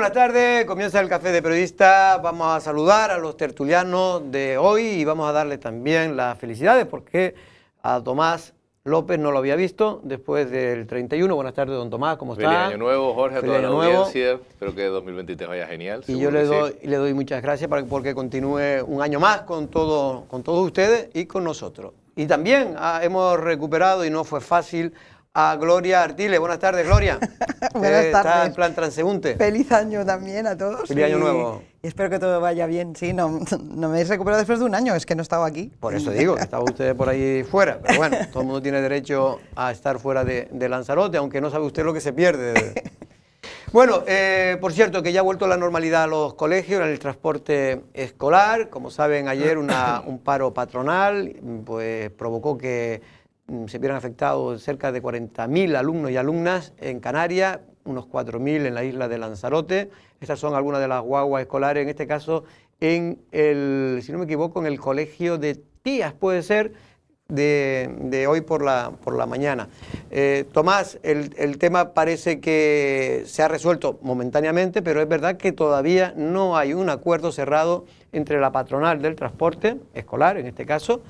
buenas tardes, comienza el Café de Periodista. Vamos a saludar a los tertulianos de hoy y vamos a darle también las felicidades porque a Tomás López no lo había visto después del 31. Buenas tardes, don Tomás, ¿cómo está? Feliz año nuevo, Jorge, a Feliz toda la año nuevo. audiencia. Espero que 2023 vaya genial. Y yo le doy muchas gracias porque continúe un año más con todos ustedes y con nosotros. Y también hemos recuperado, y no fue fácil, a Gloria Artiles. Buenas tardes, Gloria. Buenas tardes. Está en plan transeúnte. Feliz año también a todos. Feliz año nuevo. Y espero que todo vaya bien. Sí, no me he recuperado después de un año, es que no estaba aquí. Por eso digo, estaba usted por ahí fuera. Pero bueno, todo el mundo tiene derecho a estar fuera de Lanzarote, aunque no sabe usted lo que se pierde. Bueno, por cierto, que ya ha vuelto la normalidad a los colegios en el transporte escolar. Como saben, ayer un paro patronal pues provocó que se vieran afectados cerca de 40.000 alumnos y alumnas en Canarias, unos 4.000 en la isla de Lanzarote. Estas son algunas de las guaguas escolares, en este caso en el, si no me equivoco, en el colegio de Tías, puede ser, de hoy por la mañana. Tomás, el tema parece que se ha resuelto momentáneamente, pero es verdad que todavía no hay un acuerdo cerrado entre la patronal del transporte escolar, en este caso,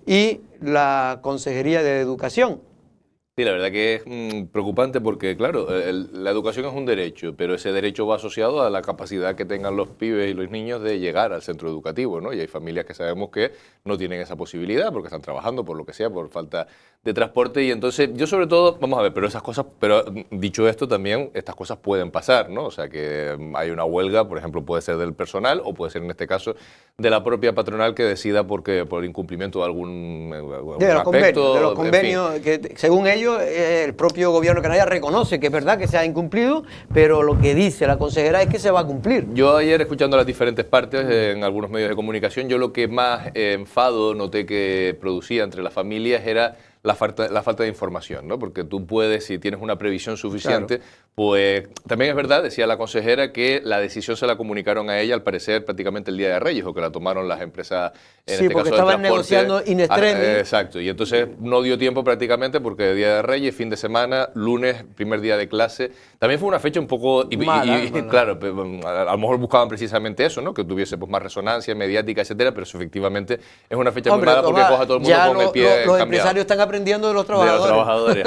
y la Consejería de Educación. Sí, la verdad que es preocupante porque, claro, la educación es un derecho, pero ese derecho va asociado a la capacidad que tengan los pibes y los niños de llegar al centro educativo, ¿no? Y hay familias que sabemos que no tienen esa posibilidad porque están trabajando, por lo que sea, por falta de transporte. Y entonces, yo sobre todo, vamos a ver, pero dicho esto también, estas cosas pueden pasar, ¿no? O sea, que hay una huelga, por ejemplo, puede ser del personal o puede ser, en este caso, de la propia patronal que decida por incumplimiento de algún aspecto. De los convenios, en fin, que según ellos, el propio gobierno de Canarias reconoce que es verdad que se ha incumplido, pero lo que dice la consejera es que se va a cumplir. Yo ayer, escuchando las diferentes partes en algunos medios de comunicación, yo lo que más enfado noté que producía entre las familias era la falta de información, ¿no? Porque tú puedes, si tienes una previsión suficiente, claro, pues también es verdad, decía la consejera, que la decisión se la comunicaron a ella al parecer prácticamente el Día de Reyes, o que la tomaron las empresas, en sí, este porque caso estaban negociando in extremis. Exacto, y entonces no dio tiempo prácticamente porque Día de Reyes, fin de semana, lunes, primer día de clase, también fue una fecha un poco, mala. Claro, a lo mejor buscaban precisamente eso, ¿no? Que tuviese pues más resonancia mediática, etcétera, pero eso efectivamente es una fecha muy mala porque coja a todo el mundo con el pie los cambiado. Empresarios están aprendiendo de los trabajadores.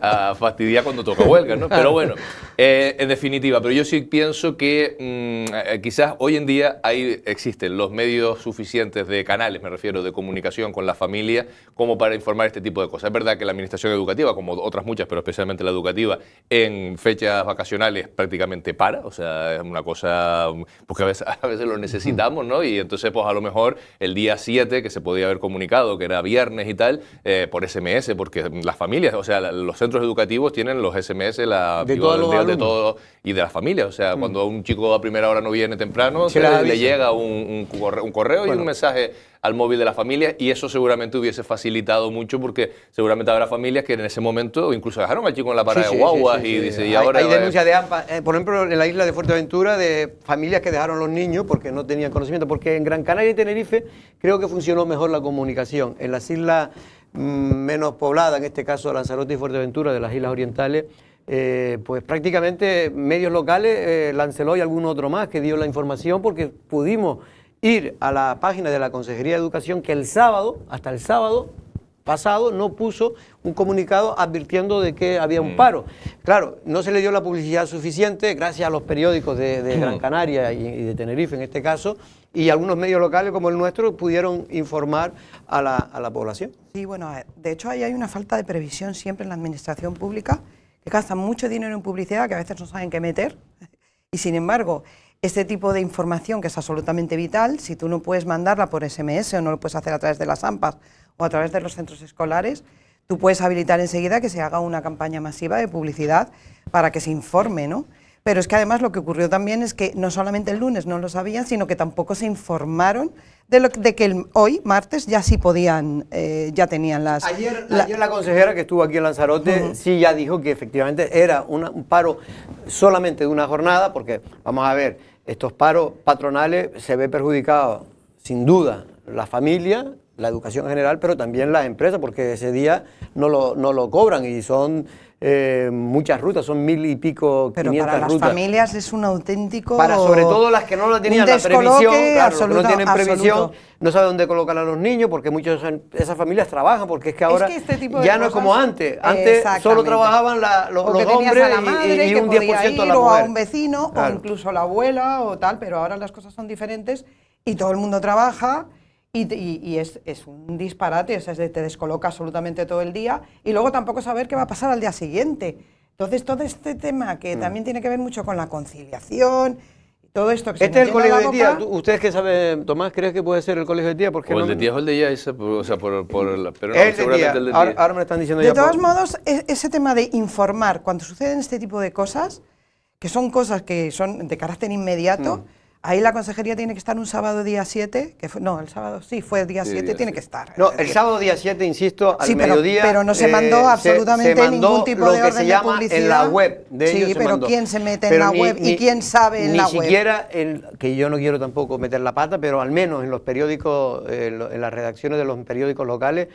A fastidiar cuando toca huelga, ¿no? Pero bueno, en definitiva, pero yo sí pienso que quizás hoy en día existen los medios suficientes de canales, me refiero, de comunicación con la familia, como para informar este tipo de cosas. Es verdad que la administración educativa, como otras muchas, pero especialmente la educativa, en fechas vacacionales prácticamente para, o sea, es una cosa, porque a veces lo necesitamos, ¿no? Y entonces, pues a lo mejor el día 7, que se podía haber comunicado, que era viernes y tal, por SMS, porque las familias, o sea, los centros educativos tienen los SMS de todos y de las familias. O sea, cuando un chico a primera hora no viene temprano, le llega un correo y un mensaje al móvil de la familia, y eso seguramente hubiese facilitado mucho, porque seguramente habrá familias que en ese momento incluso dejaron al chico en la parada de guaguas y dice, y ahora... Hay denuncias de AMPA, por ejemplo, en la isla de Fuerteventura, de familias que dejaron los niños porque no tenían conocimiento, porque en Gran Canaria y Tenerife creo que funcionó mejor la comunicación. En las islas menos pobladas, en este caso Lanzarote y Fuerteventura, de las islas orientales, pues prácticamente medios locales, Lancelot y algún otro más que dio la información, porque pudimos ir a la página de la Consejería de Educación, que hasta el sábado pasado no puso un comunicado advirtiendo de que había un paro. Claro, no se le dio la publicidad suficiente gracias a los periódicos de Gran Canaria y de Tenerife en este caso, y algunos medios locales como el nuestro pudieron informar a la población. Sí, bueno, de hecho ahí hay una falta de previsión siempre en la administración pública, que gastan mucho dinero en publicidad que a veces no saben qué meter, y sin embargo, este tipo de información que es absolutamente vital, si tú no puedes mandarla por SMS o no lo puedes hacer a través de las AMPAs o a través de los centros escolares, tú puedes habilitar enseguida que se haga una campaña masiva de publicidad para que se informe, ¿no? Pero es que además lo que ocurrió también es que no solamente el lunes no lo sabían, sino que tampoco se informaron de que hoy, martes, ya sí podían, ya tenían las... Ayer la consejera que estuvo aquí en Lanzarote sí ya dijo que efectivamente era un paro solamente de una jornada, porque, vamos a ver, estos paros patronales se ve perjudicados, sin duda, la familia, la educación en general, pero también las empresas, porque ese día no lo cobran y son muchas rutas, son 1000 y pico, pero 500 para las rutas. familias es un auténtico... Para sobre todo las que no lo tenían la previsión, claro, los que no tienen previsión, no saben dónde colocar a los niños, porque muchas esas familias trabajan, porque es que ahora este tipo de ya no es como antes. Antes solo trabajaban los hombres a la madre, y que un podía 10% ir, a la o mujer. a un vecino, Claro. o incluso la abuela o tal, pero ahora las cosas son diferentes y todo el mundo trabaja. Y es un disparate, o sea, te descoloca absolutamente todo el día y luego tampoco saber qué va a pasar al día siguiente. Entonces, todo este tema que también tiene que ver mucho con la conciliación, todo esto que se Este es el nos llena colegio de la tía. boca. ¿Ustedes qué saben, Tomás? ¿Crees que puede ser el colegio de tía? Porque O el no, de tía o el de ella, o sea, pero no, el de seguramente tía. el de Ahora, tía. ahora me están diciendo De ya. todos modos, ese tema de informar cuando suceden este tipo de cosas, que son cosas que son de carácter inmediato, ahí la consejería tiene que estar un sábado día 7, no, el sábado sí, fue el día 7, día tiene 7. que estar. No, es el decir, sábado día 7, insisto, al sí, mediodía. pero no se mandó absolutamente se mandó ningún tipo lo de que orden se de llama publicidad. en la web de Sí, ellos se pero mandó. ¿quién se mete en Pero la web y quién sabe en la web? Ni siquiera, que yo no quiero tampoco meter la pata, pero al menos en los periódicos, en las redacciones de los periódicos locales,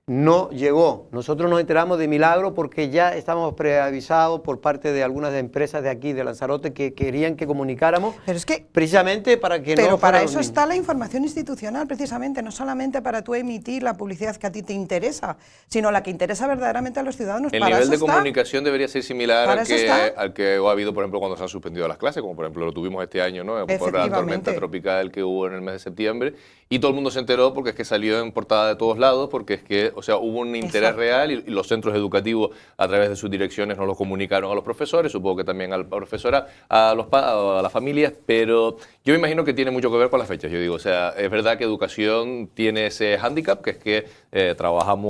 no llegó. Nosotros nos enteramos de milagro porque ya estábamos preavisados por parte de algunas empresas de aquí, de Lanzarote, que querían que comunicáramos, Pero es que precisamente para que Pero no para fueran eso los está niños. la información institucional, precisamente, no solamente para tú emitir la publicidad que a ti te interesa, sino la que interesa verdaderamente a los ciudadanos. El Para nivel eso de está. comunicación debería ser similar Para al eso está. al que ha habido, por ejemplo, cuando se han suspendido las clases, como por ejemplo lo tuvimos este año, ¿no? Por la Efectivamente. tormenta tropical que hubo en el mes de septiembre. Y todo el mundo se enteró porque es que salió en portada de todos lados, porque es que, o sea, hubo un interés Exacto. real y los centros educativos, a través de sus direcciones, nos lo comunicaron a los profesores, supongo que también al profesorado, a las familias, pero yo me imagino que tiene mucho que ver con las fechas. Yo digo, o sea, es verdad que educación tiene ese hándicap, que es que trabajamos,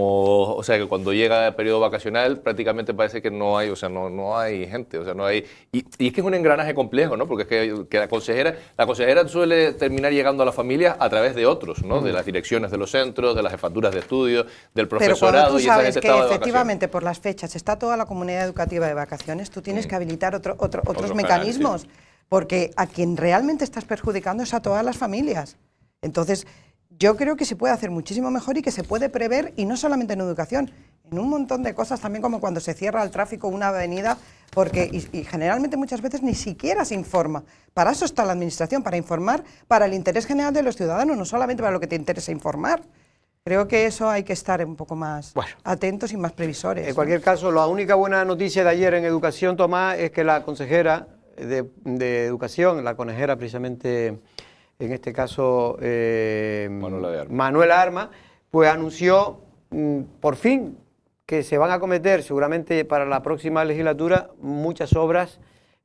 o sea, que cuando llega el periodo vacacional prácticamente parece que no hay, o sea, no hay gente, o sea, no hay... Y es que es un engranaje complejo, ¿no? Porque es que la consejera suele terminar llegando a la familia a través de otros, ¿no? De las direcciones de los centros, de las jefaturas de estudio, del Pero cuando profesorado, tú y esa sabes gente que estaba de efectivamente por las fechas está toda la comunidad educativa de vacaciones, tú tienes que habilitar otros Otros mecanismos, canales, porque a quien realmente estás perjudicando es a todas las familias. Entonces, yo creo que se puede hacer muchísimo mejor y que se puede prever, y no solamente en educación, en un montón de cosas, también como cuando se cierra el tráfico una avenida, porque y generalmente muchas veces ni siquiera se informa. Para eso está la administración, para informar para el interés general de los ciudadanos, no solamente para lo que te interesa informar. Creo que eso hay que estar un poco más atentos y más previsores. En cualquier caso, la única buena noticia de ayer en educación, Tomás, es que la consejera de educación, la conejera precisamente, en este caso Manuela Armas, pues anunció por fin que se van a acometer seguramente para la próxima legislatura muchas obras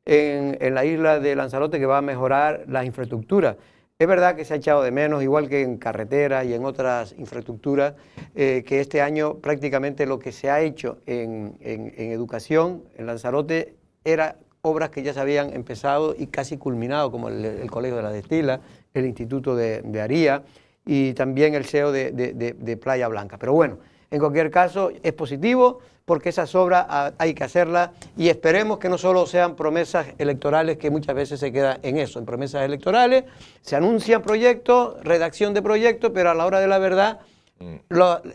en la isla de Lanzarote que va a mejorar la infraestructura. Es verdad que se ha echado de menos, igual que en carreteras y en otras infraestructuras, que este año prácticamente lo que se ha hecho en educación en Lanzarote era obras que ya se habían empezado y casi culminado, como el Colegio de la Destila, el Instituto de Aría y también el SEO de Playa Blanca. Pero bueno, en cualquier caso es positivo porque esas obras hay que hacerlas y esperemos que no solo sean promesas electorales, que muchas veces se queda en eso, en promesas electorales, se anuncian proyectos, redacción de proyectos, pero a la hora de la verdad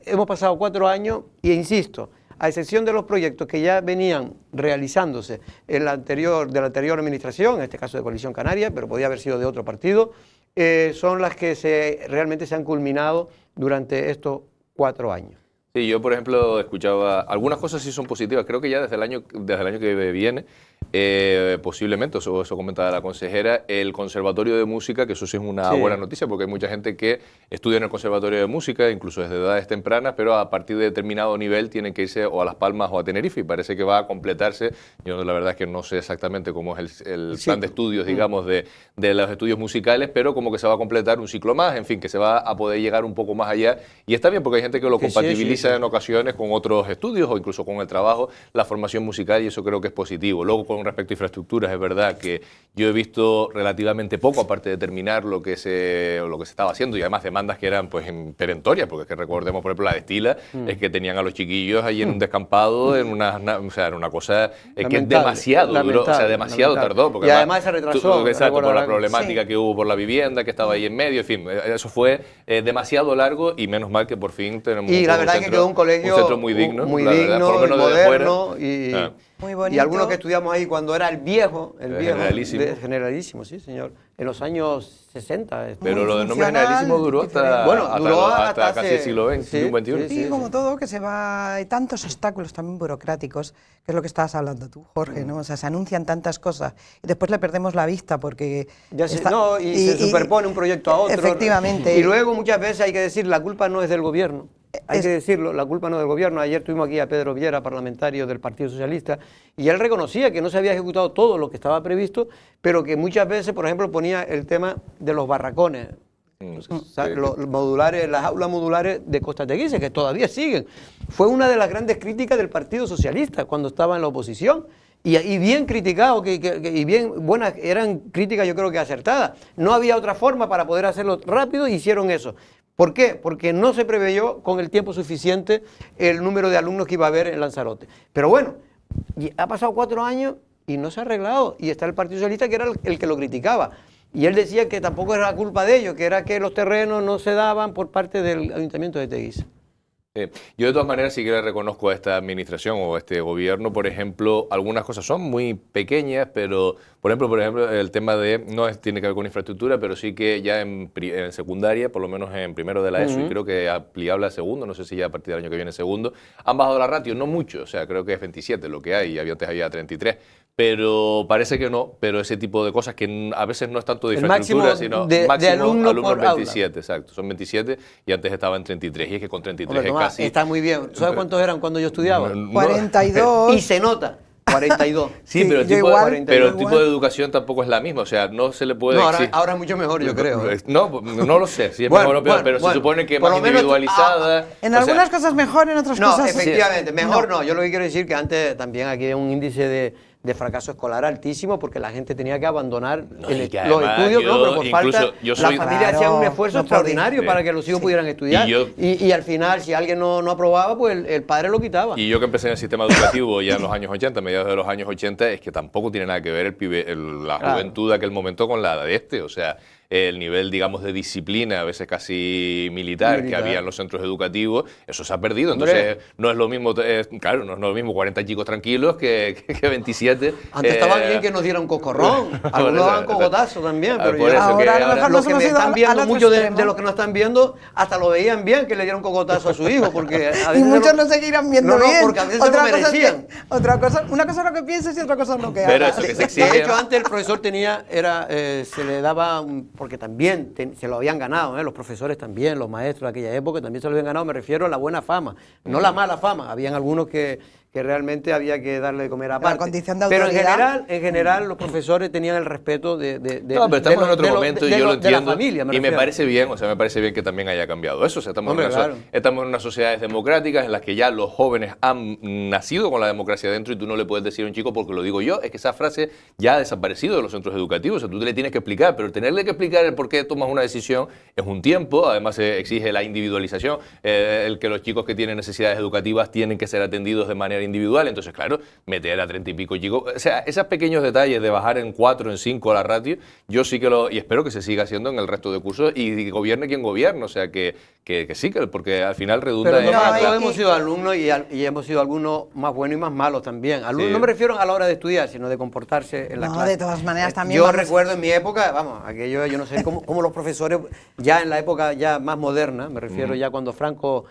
hemos pasado 4 años y insisto, a excepción de los proyectos que ya venían realizándose de la anterior administración, en este caso de Coalición Canaria, pero podía haber sido de otro partido, son las que realmente se han culminado durante estos 4 años. Sí, yo por ejemplo escuchaba, algunas cosas sí son positivas, creo que ya desde el año que viene, posiblemente, eso comentaba la consejera, el Conservatorio de Música, que eso sí es una buena noticia, porque hay mucha gente que estudia en el Conservatorio de Música, incluso desde edades tempranas, pero a partir de determinado nivel tienen que irse o a Las Palmas o a Tenerife, y parece que va a completarse. Yo la verdad es que no sé exactamente cómo es el plan de estudios, digamos, de los estudios musicales, pero como que se va a completar un ciclo más, en fin, que se va a poder llegar un poco más allá, y está bien porque hay gente que lo compatibiliza complementa en ocasiones con otros estudios o incluso con el trabajo la formación musical, y eso creo que es positivo. Luego, con respecto a infraestructuras, es verdad que yo he visto relativamente poco, aparte de terminar lo que se estaba haciendo, y además demandas que eran pues perentorias, porque es que recordemos, por ejemplo, la de Estila, es que tenían a los chiquillos allí en un descampado, o sea, era una cosa que demasiado duró, o sea, demasiado tardó. Porque y además se retrasó. Exacto, por la problemática que hubo por la vivienda, que estaba ahí en medio, en fin, eso fue demasiado largo, y menos mal que por fin tenemos la verdad es que quedó un colegio un centro muy digno, muy verdad, por lo menos moderno, desde fuera. Muy bonito. Y algunos que estudiamos ahí cuando era el viejo, Generalísimo. Generalísimo, sí, señor, en los años 60. Pero lo del nombre Generalísimo duró hasta casi el siglo XX, sí, XXI. Sí, como todo, que se va... Hay tantos obstáculos también burocráticos, que es lo que estabas hablando tú, Jorge, ¿no? O sea, se anuncian tantas cosas y después le perdemos la vista porque... se superpone un proyecto a otro. Efectivamente. Y luego muchas veces hay que decir, la culpa no es del gobierno. Hay que decirlo, la culpa no es del gobierno. Ayer tuvimos aquí a Pedro Viera, parlamentario del Partido Socialista, y él reconocía que no se había ejecutado todo lo que estaba previsto, pero que muchas veces, por ejemplo, ponía el tema de los barracones, los modulares, las aulas modulares de Costa Teguise, que todavía siguen. Fue una de las grandes críticas del Partido Socialista cuando estaba en la oposición. Y bien criticado, y bien buenas, eran críticas yo creo que acertadas. No había otra forma para poder hacerlo rápido y hicieron eso. ¿Por qué? Porque no se preveyó con el tiempo suficiente el número de alumnos que iba a haber en Lanzarote. Pero bueno, ha pasado 4 años y no se ha arreglado. Y está el Partido Socialista, que era el que lo criticaba. Y él decía que tampoco era culpa de ellos, que era que los terrenos no se daban por parte del Ayuntamiento de Teguise. Yo de todas maneras sí que le reconozco a esta administración o a este gobierno, por ejemplo, algunas cosas son muy pequeñas, pero por ejemplo el tema de, tiene que ver con infraestructura, pero sí que ya en secundaria, por lo menos en primero de la ESO, y creo que aplicable a segundo, no sé si ya a partir del año que viene segundo, han bajado la ratio, no mucho, o sea, creo que es 27 lo que hay, y antes había 33. Pero parece que no, pero ese tipo de cosas que a veces no es tanto de infraestructura, sino máximo alumnos 27, aula. Exacto, son 27 y antes estaba en 33, y es que con 33 es casi... Está muy bien. ¿Sabes cuántos eran cuando yo estudiaba? 42. Y se nota. 42. Sí, pero el tipo de educación tampoco es la misma, o sea, no se le puede... Ahora es mucho mejor, yo creo. No lo sé, si es mejor o peor, pero se supone que más individualizada... En algunas cosas mejor, en otras cosas... No, efectivamente, mejor no. Yo lo que quiero decir que antes también aquí hay un índice de fracaso escolar altísimo porque la gente tenía que abandonar los estudios, pero por falta... La familia hacía un esfuerzo extraordinario para que los hijos pudieran estudiar y al final, si alguien no aprobaba, pues el padre lo quitaba. Y yo que empecé en el sistema educativo ya en los años 80, mediados de los años 80, es que tampoco tiene nada que ver la juventud de aquel momento con la de este, o sea... el nivel, digamos, de disciplina, a veces casi militar, que había en los centros educativos, eso se ha perdido. Entonces, no es lo mismo, claro, no es lo mismo 40 chicos tranquilos que 27. Antes estaba bien que nos dieran un cocorrón, algunos daban cocotazo también, pero ahora los que me están viendo, muchos de los que nos están viendo, hasta lo veían bien que le dieran cocotazo a su hijo, porque a veces y muchos lo seguirán viendo bien. Porque a veces se lo merecían. Una cosa es lo que piensas y otra cosa es lo que hagas. Pero eso que se exige. De hecho, antes el profesor se le daba porque también se lo habían ganado, los profesores también, los maestros de aquella época también se lo habían ganado, me refiero a la buena fama, no la mala fama. Habían algunos que realmente había que darle de comer aparte. La condición de autoridad. Pero en general los profesores tenían el respeto de no, pero estamos en otro momento y yo lo entiendo. De la familia, y me parece bien, me parece bien que también haya cambiado eso. O sea, estamos en unas sociedades democráticas en las que ya los jóvenes han nacido con la democracia dentro, y tú no le puedes decir a un chico, porque lo digo yo, es que esa frase ya ha desaparecido de los centros educativos. O sea, tú le tienes que explicar, pero tenerle que explicar el por qué tomas una decisión es un tiempo. Además se exige la individualización, el que los chicos que tienen necesidades educativas tienen que ser atendidos de manera individual. Entonces, claro, meter a 30 y pico chicos, o sea, esos pequeños detalles de bajar en 4, en 5 la ratio, yo sí que y espero que se siga haciendo en el resto de cursos y gobierne quien gobierne, o sea, que sí, porque al final redunda en... Todos hemos sido alumnos y hemos sido algunos más buenos y más malos también. Alumnos, no me refiero a la hora de estudiar, sino de comportarse en la clase. De todas maneras también... Yo recuerdo en mi época, aquello, yo no sé cómo los profesores, ya en la época ya más moderna, me refiero ya cuando Franco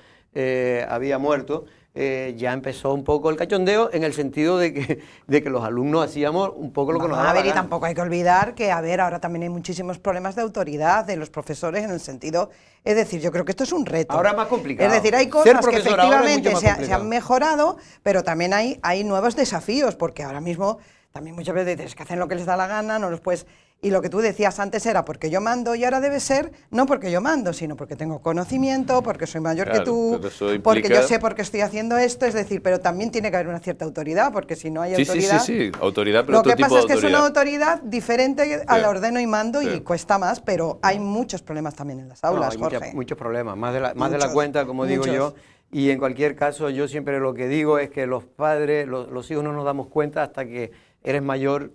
había muerto, ya empezó un poco el cachondeo en el sentido de que los alumnos hacíamos un poco lo que nos daba la gana. Y tampoco hay que olvidar que, ahora también hay muchísimos problemas de autoridad de los profesores en el sentido, es decir, yo creo que esto es un reto. Ahora es más complicado. Es decir, hay cosas que efectivamente se han mejorado, pero también hay nuevos desafíos, porque ahora mismo también muchas veces dices que hacen lo que les da la gana, no los puedes... Y lo que tú decías antes era porque yo mando, y ahora debe ser no porque yo mando, sino porque tengo conocimiento, porque soy mayor que tú, porque yo sé por qué estoy haciendo esto, es decir, pero también tiene que haber una cierta autoridad, porque si no hay autoridad... Sí, autoridad, pero lo otro que tipo pasa de es que autoridad. es una autoridad diferente al ordeno y mando Sí. y cuesta más, pero hay muchos problemas también en las aulas, No, hay Jorge. muchos problemas, más de la Muchos, cuenta, como digo yo. muchos. Y en cualquier caso, yo siempre lo que digo es que los padres, los hijos no nos damos cuenta hasta que eres mayor,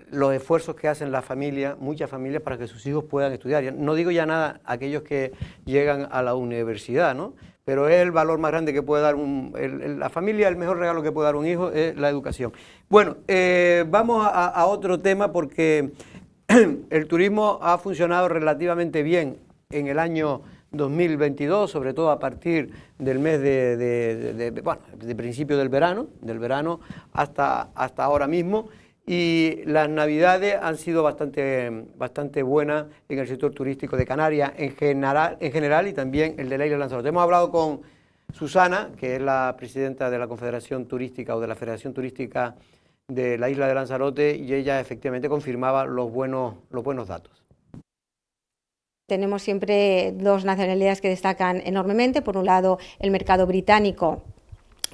los esfuerzos que hacen la familia, muchas familias, para que sus hijos puedan estudiar. No digo ya nada a aquellos que llegan a la universidad, ¿no? Pero es el valor más grande que puede dar la familia, el mejor regalo que puede dar un hijo es la educación. Bueno, vamos a otro tema porque el turismo ha funcionado relativamente bien en el año 2022, sobre todo a partir del mes de principio del verano hasta ahora mismo, y las navidades han sido bastante buenas en el sector turístico de Canarias en general y también el de la isla de Lanzarote. Hemos hablado con Susana, que es la presidenta de la Confederación Turística o de la Federación Turística de la isla de Lanzarote, y ella efectivamente confirmaba los buenos datos. Tenemos siempre dos nacionalidades que destacan enormemente. Por un lado, el mercado británico,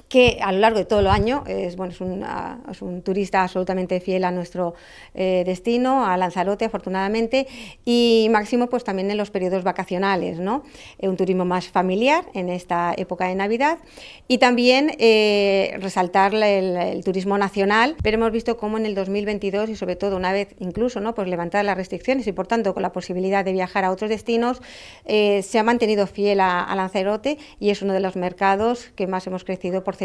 que a lo largo de todo el año es un turista absolutamente fiel a nuestro destino, a Lanzarote, afortunadamente, y máximo pues también en los periodos vacacionales, ¿no? Un turismo más familiar en esta época de Navidad, y también resaltar el turismo nacional. Pero hemos visto cómo en el 2022, y sobre todo una vez incluso, ¿no?, pues levantadas las restricciones y por tanto con la posibilidad de viajar a otros destinos, se ha mantenido fiel a Lanzarote, y es uno de los mercados que más hemos crecido porcentualmente.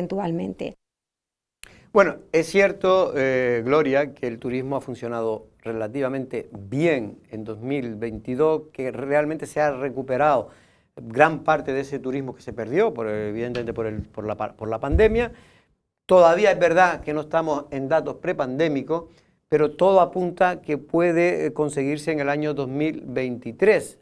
Bueno, es cierto, Gloria, que el turismo ha funcionado relativamente bien en 2022, que realmente se ha recuperado gran parte de ese turismo que se perdió, evidentemente por la pandemia. Todavía es verdad que no estamos en datos prepandémicos, pero todo apunta que puede conseguirse en el año 2023.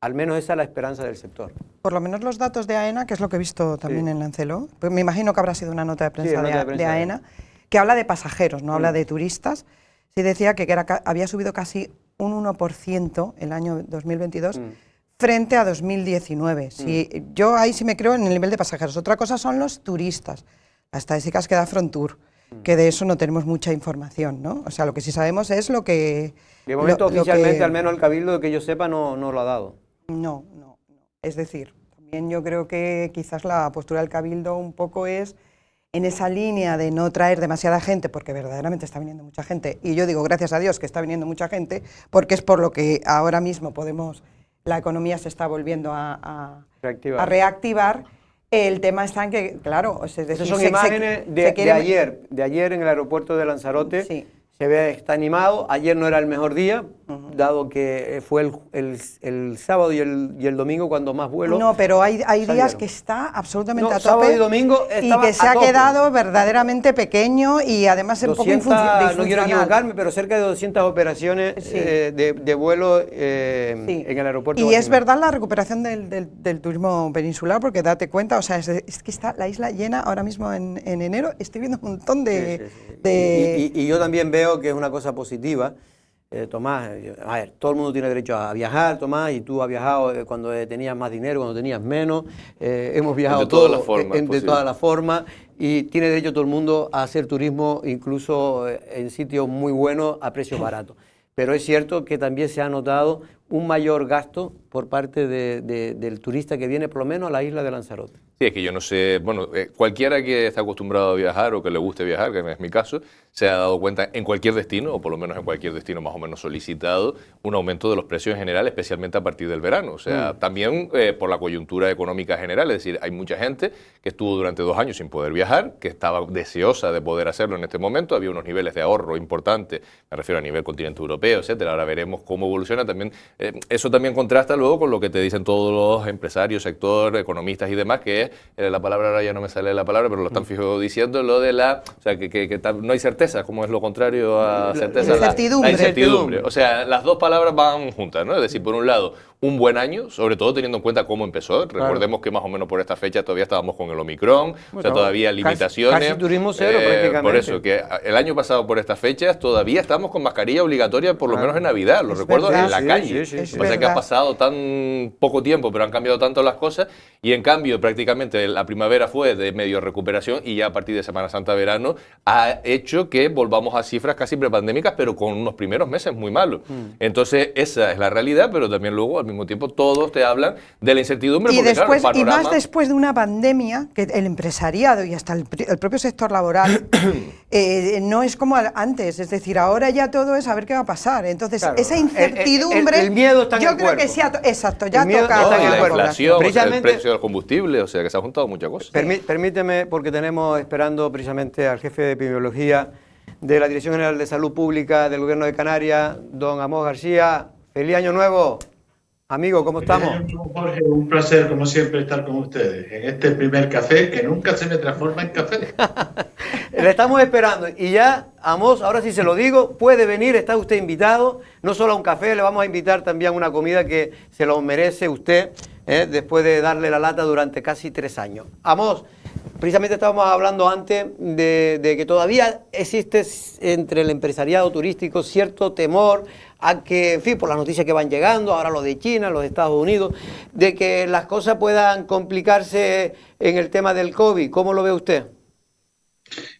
Al menos esa es la esperanza del sector. Por lo menos los datos de AENA, que es lo que he visto también en Lancelot, pues me imagino que habrá sido una nota de prensa, de AENA, que habla de pasajeros, no habla de turistas. Sí decía que había subido casi un 1% el año 2022 frente a 2019. Sí, yo ahí sí me creo en el nivel de pasajeros. Otra cosa son los turistas, las estadísticas que da Frontur, que de eso no tenemos mucha información, ¿no? O sea, lo que sí sabemos es lo que... De momento, oficialmente, al menos el Cabildo, que yo sepa, no lo ha dado. No. Es decir, también yo creo que quizás la postura del Cabildo un poco es en esa línea de no traer demasiada gente, porque verdaderamente está viniendo mucha gente, y yo digo gracias a Dios que está viniendo mucha gente, porque es por lo que ahora mismo la economía se está volviendo a reactivar. El tema está en que, claro, es decir, esas son imágenes de ayer en el aeropuerto de Lanzarote. Sí. Se ve, está animado. Ayer no era el mejor día, dado que fue el sábado y el domingo cuando más vuelos. No, pero hay días que está absolutamente a tope. Sábado y domingo y que se ha quedado verdaderamente pequeño y además un poco disfuncional. No quiero equivocarme, pero cerca de 200 operaciones de vuelo en el aeropuerto. Y es verdad la recuperación del turismo peninsular, porque date cuenta, o sea, es que está la isla llena ahora mismo en enero. Estoy viendo un montón de... Y yo también veo que es una cosa positiva. Tomás, a ver, todo el mundo tiene derecho a viajar, Tomás, y tú has viajado cuando tenías más dinero, cuando tenías menos. Hemos viajado de todas las formas, y tiene derecho todo el mundo a hacer turismo, incluso en sitios muy buenos a precios baratos. Pero es cierto que también se ha notado un mayor gasto por parte del turista que viene por lo menos a la isla de Lanzarote. Sí, es que yo no sé, bueno, cualquiera que está acostumbrado a viajar o que le guste viajar, que es mi caso, se ha dado cuenta en cualquier destino, o por lo menos en cualquier destino más o menos solicitado, un aumento de los precios en general, especialmente a partir del verano. O sea, también por la coyuntura económica general, es decir, hay mucha gente que estuvo durante 2 años sin poder viajar, que estaba deseosa de poder hacerlo en este momento, había unos niveles de ahorro importantes, me refiero a nivel continente europeo, etcétera. Ahora veremos cómo evoluciona también eso también contrasta luego con lo que te dicen todos los empresarios, sector, economistas y demás, que la palabra ahora ya no me sale la palabra, pero lo están fijo diciendo, lo de o sea, que no hay certeza, como es lo contrario a certeza. Incertidumbre. La incertidumbre. O sea, las dos palabras van juntas, ¿no? Es decir, por un lado, un buen año, sobre todo teniendo en cuenta cómo empezó. Recordemos que más o menos por esta fecha todavía estábamos con el Omicron, o sea, todavía limitaciones. Casi turismo cero prácticamente. Por eso, que el año pasado por estas fechas todavía estamos con mascarilla obligatoria, por lo menos en Navidad, lo recuerdo en la calle. Lo que pasa es que ha pasado tan poco tiempo, pero han cambiado tanto las cosas, y en cambio prácticamente la primavera fue de medio recuperación y ya a partir de Semana Santa-verano ha hecho que volvamos a cifras casi prepandémicas, pero con unos primeros meses muy malos. Entonces esa es la realidad, pero también luego al mismo tiempo todos te hablan de la incertidumbre. Y, porque, después, claro, el panorama... y más después de una pandemia, que el empresariado y hasta el propio sector laboral no es como antes, es decir, ahora ya todo es a ver qué va a pasar. Entonces, claro, esa incertidumbre, el miedo está en yo el creo cuerpo. que sea, exacto, ya El miedo toca está en y el la cuerpo. inflación, Precisamente, el precio del combustible, o sea que se ha juntado muchas cosas. Permíteme, porque tenemos esperando precisamente al jefe de epidemiología de la Dirección General de Salud Pública del Gobierno de Canarias, don Amós García. ¡Feliz Año Nuevo! Amigo, ¿cómo estamos? Jorge, un placer, como siempre, estar con ustedes en este primer café que nunca se me transforma en café. Le estamos esperando. Y ya, Amós, ahora sí se lo digo, puede venir, está usted invitado, no solo a un café, le vamos a invitar también a una comida que se lo merece usted, después de darle la lata durante casi 3 años. Amós, precisamente estábamos hablando antes de que todavía existe entre el empresariado turístico cierto temor a que, en fin, por las noticias que van llegando, ahora lo de China, los Estados Unidos, de que las cosas puedan complicarse en el tema del COVID. ¿Cómo lo ve usted?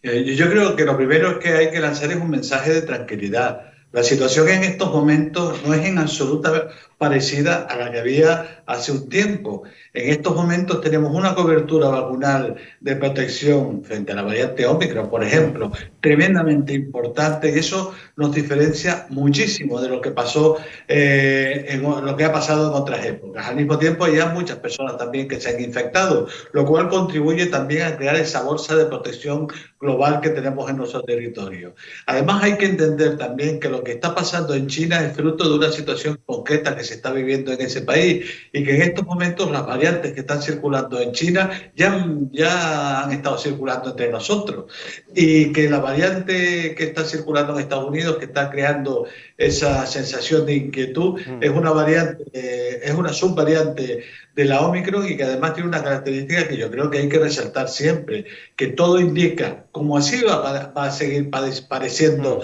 Yo creo que lo primero que hay que lanzar es un mensaje de tranquilidad. La situación en estos momentos no es en absoluta parecida a la que había hace un tiempo. En estos momentos tenemos una cobertura vacunal de protección frente a la variante Omicron, por ejemplo, tremendamente importante, y eso nos diferencia muchísimo de lo que pasó, lo que ha pasado en otras épocas. Al mismo tiempo hay ya muchas personas también que se han infectado, lo cual contribuye también a crear esa bolsa de protección global que tenemos en nuestro territorio. Además hay que entender también que lo que está pasando en China es fruto de una situación concreta que se está viviendo en ese país, y que en estos momentos las variantes que están circulando en China ya han estado circulando entre nosotros, y que la variante que está circulando en Estados Unidos, que está creando esa sensación de inquietud, es una variante, es una subvariante de la Omicron, y que además tiene una característica que yo creo que hay que resaltar siempre, que todo indica, como así va a seguir padeciendo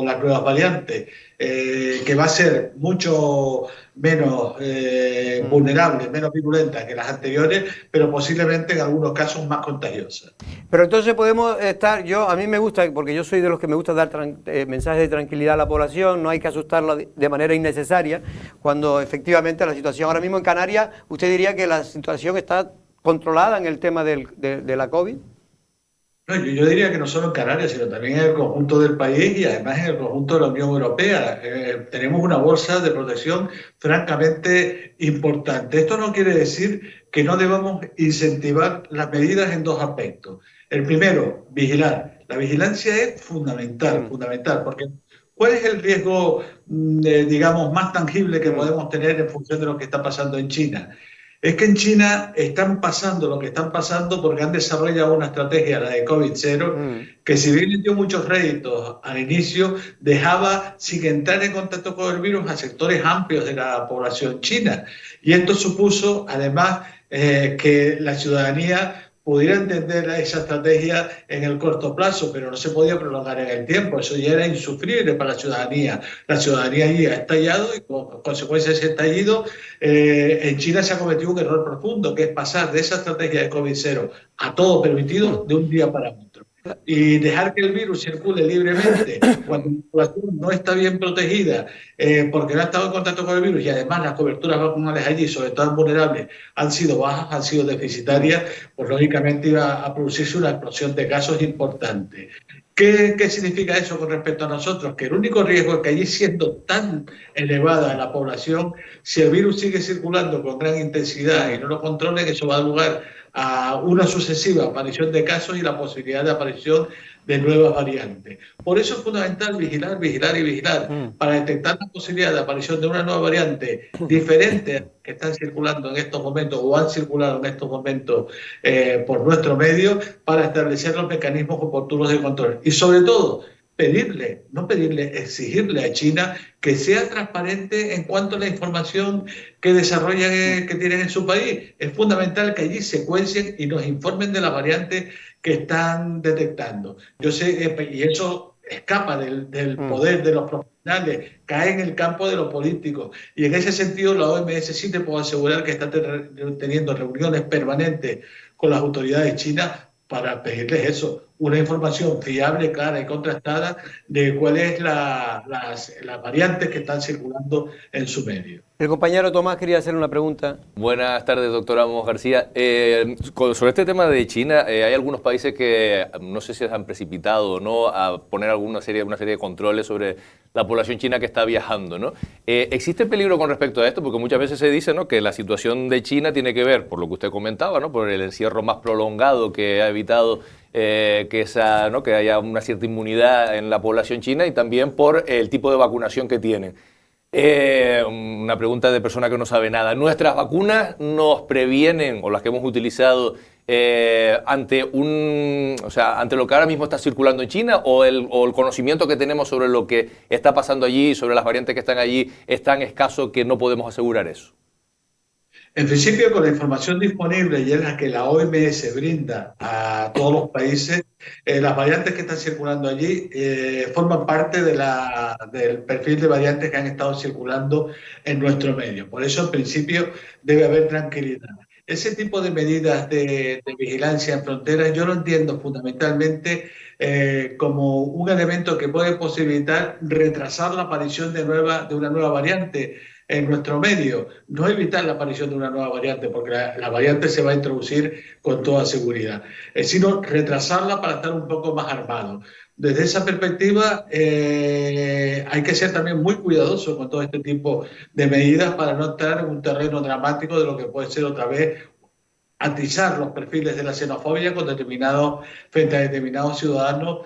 las nuevas variantes, que va a ser mucho menos vulnerable, menos virulenta que las anteriores, pero posiblemente en algunos casos más contagiosa. Pero entonces podemos estar, a mí me gusta, porque yo soy de los que me gusta dar mensajes de tranquilidad a la población, no hay que asustarla de manera innecesaria, cuando efectivamente la situación ahora mismo en Canarias, ¿usted diría que la situación está controlada en el tema de la COVID? No, yo diría que no solo en Canarias, sino también en el conjunto del país y además en el conjunto de la Unión Europea. Tenemos una bolsa de protección francamente importante. Esto no quiere decir que no debamos incentivar las medidas en 2 aspectos. El primero, vigilar. La vigilancia es fundamental, porque ¿cuál es el riesgo, digamos, más tangible que podemos tener en función de lo que está pasando en China? Es que en China están pasando lo que están pasando porque han desarrollado una estrategia, la de COVID-0, que si bien le dio muchos réditos al inicio, dejaba sin entrar en contacto con el virus a sectores amplios de la población china. Y esto supuso, además, que la ciudadanía pudiera entender esa estrategia en el corto plazo, pero no se podía prolongar en el tiempo. Eso ya era insufrible para la ciudadanía. La ciudadanía allí ha estallado y como consecuencia de ese estallido, en China se ha cometido un error profundo, que es pasar de esa estrategia de COVID-0 a todo permitido de un día para otro. Y dejar que el virus circule libremente cuando la población no está bien protegida porque no ha estado en contacto con el virus, y además las coberturas vacunales allí, sobre todo vulnerables, han sido bajas, han sido deficitarias, pues lógicamente iba a producirse una explosión de casos importante. ¿Qué significa eso con respecto a nosotros? Que el único riesgo es que allí, siendo tan elevada la población, si el virus sigue circulando con gran intensidad y no lo controlen, eso va a dar lugar a una sucesiva aparición de casos y la posibilidad de aparición de nuevas variantes. Por eso es fundamental vigilar, vigilar y vigilar, para detectar la posibilidad de aparición de una nueva variante diferente que están circulando en estos momentos o han circulado en estos momentos por nuestro medio, para establecer los mecanismos oportunos de control. Y sobre todo, exigirle a China que sea transparente en cuanto a la información que desarrollan, que tienen en su país. Es fundamental que allí secuencien y nos informen de las variantes que están detectando. Yo sé, y eso escapa del poder de los profesionales, cae en el campo de los políticos. Y en ese sentido, la OMS sí te puedo asegurar que está teniendo reuniones permanentes con las autoridades chinas para pedirles eso, una información fiable, clara y contrastada de cuáles las variantes que están circulando en su medio. El compañero Tomás quería hacer una pregunta. Buenas tardes, doctor Amos García. Sobre este tema de China, hay algunos países que no sé si se han precipitado o no a poner una serie de controles sobre la población china que está viajando, ¿no? ¿Existe peligro con respecto a esto? Porque muchas veces se dice, ¿no?, que la situación de China tiene que ver, por lo que usted comentaba, ¿no?, por el encierro más prolongado que ha evitado que haya una cierta inmunidad en la población china, y también por el tipo de vacunación que tienen. Una pregunta de persona que no sabe nada. ¿Nuestras vacunas nos previenen, o las que hemos utilizado, ante lo que ahora mismo está circulando en China, o el conocimiento que tenemos sobre lo que está pasando allí, sobre las variantes que están allí, es tan escaso que no podemos asegurar eso? En principio, con la información disponible y en la que la OMS brinda a todos los países, las variantes que están circulando allí forman parte del perfil de variantes que han estado circulando en nuestro medio. Por eso, en principio, debe haber tranquilidad. Ese tipo de medidas de vigilancia en fronteras yo lo entiendo fundamentalmente como un elemento que puede posibilitar retrasar la aparición de una nueva variante en nuestro medio, no evitar la aparición de una nueva variante, porque la variante se va a introducir con toda seguridad, sino retrasarla para estar un poco más armado. Desde esa perspectiva, hay que ser también muy cuidadoso con todo este tipo de medidas para no estar en un terreno dramático de lo que puede ser otra vez atizar los perfiles de la xenofobia frente a determinados ciudadanos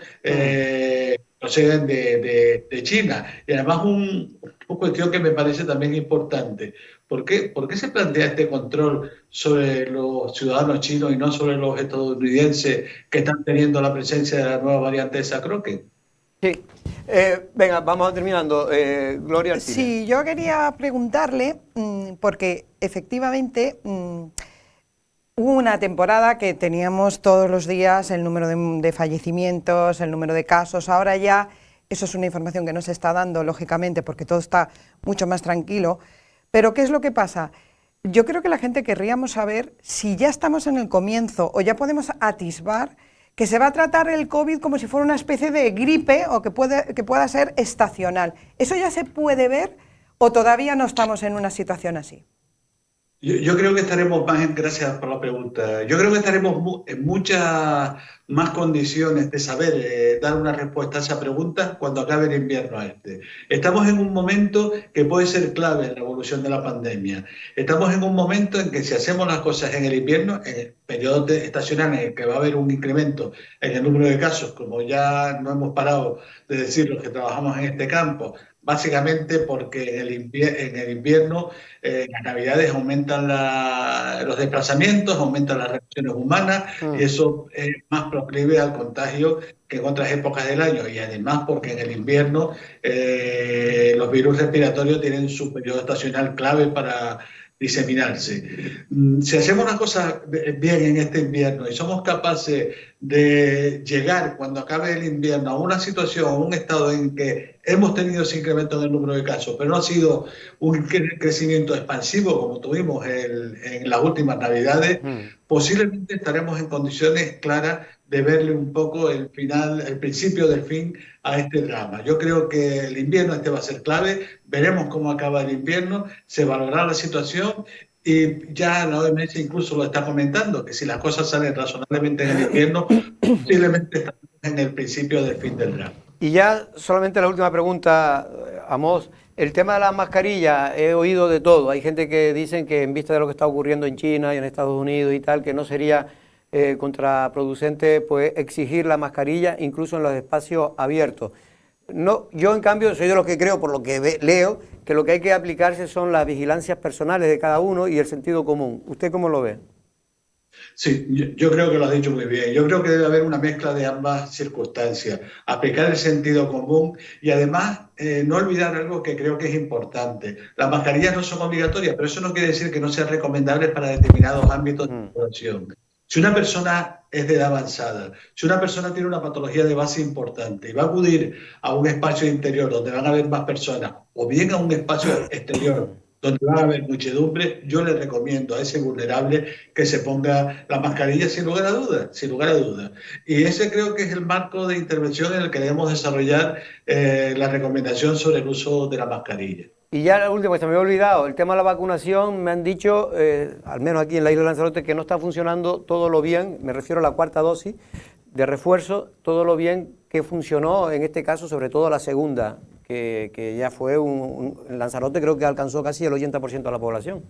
proceden de China. Y además una cuestión que me parece también importante. ¿Por qué se plantea este control sobre los ciudadanos chinos y no sobre los estadounidenses que están teniendo la presencia de la nueva variante de Sacroque? Sí. Venga, vamos terminando. Gloria Artiles. Sí, yo quería preguntarle, porque efectivamente hubo una temporada que teníamos todos los días el número de fallecimientos, el número de casos. Ahora ya eso es una información que no se está dando, lógicamente, porque todo está mucho más tranquilo. Pero ¿qué es lo que pasa? Yo creo que la gente querríamos saber si ya estamos en el comienzo o ya podemos atisbar que se va a tratar el COVID como si fuera una especie de gripe o que pueda ser estacional. ¿Eso ya se puede ver o todavía no estamos en una situación así? Yo creo que estaremos gracias por la pregunta, yo creo que estaremos en muchas más condiciones de saber dar una respuesta a esa pregunta cuando acabe el invierno este. Estamos en un momento que puede ser clave en la evolución de la pandemia. Estamos en un momento en que si hacemos las cosas en el invierno, en el periodo estacional en el que va a haber un incremento en el número de casos, como ya no hemos parado de decir los que trabajamos en este campo, básicamente porque en el invierno las navidades aumentan los desplazamientos, aumentan las reacciones humanas y eso es más proclive al contagio que en otras épocas del año, y además porque en el invierno los virus respiratorios tienen su periodo estacional clave para diseminarse. Si hacemos las cosas bien en este invierno y somos capaces de llegar cuando acabe el invierno a una situación, a un estado en que hemos tenido ese incremento en el número de casos, pero no ha sido un crecimiento expansivo como tuvimos en las últimas navidades, posiblemente estaremos en condiciones claras de verle un poco el principio del fin a este drama. Yo creo que el invierno va a ser clave, veremos cómo acaba el invierno, se valorará la situación y ya la OMS incluso lo está comentando, que si las cosas salen razonablemente en el invierno, posiblemente estamos en el principio del fin del drama. Y ya solamente la última pregunta, Amos. El tema de las mascarillas, he oído de todo. Hay gente que dicen que en vista de lo que está ocurriendo en China y en Estados Unidos y tal, que no sería contraproducente pues exigir la mascarilla incluso en los espacios abiertos. No, yo en cambio soy de los que creo, por lo que leo, que lo que hay que aplicarse son las vigilancias personales de cada uno y el sentido común. ¿Usted cómo lo ve? Sí, yo creo que lo has dicho muy bien. Yo creo que debe haber una mezcla de ambas circunstancias. Aplicar el sentido común y además no olvidar algo que creo que es importante. Las mascarillas no son obligatorias, pero eso no quiere decir que no sean recomendables para determinados ámbitos de población. Si una persona es de edad avanzada, si una persona tiene una patología de base importante y va a acudir a un espacio interior donde van a haber más personas o bien a un espacio exterior donde va a haber muchedumbre, yo le recomiendo a ese vulnerable que se ponga la mascarilla sin lugar a dudas, sin lugar a dudas. Y ese creo que es el marco de intervención en el que debemos desarrollar la recomendación sobre el uso de la mascarilla. Y ya la última, se me había olvidado, el tema de la vacunación, me han dicho, al menos aquí en la isla de Lanzarote, que no está funcionando todo lo bien, me refiero a la cuarta dosis de refuerzo, todo lo bien que funcionó, en este caso, sobre todo la segunda, que ya fue en Lanzarote, creo que alcanzó casi el 80% de la población.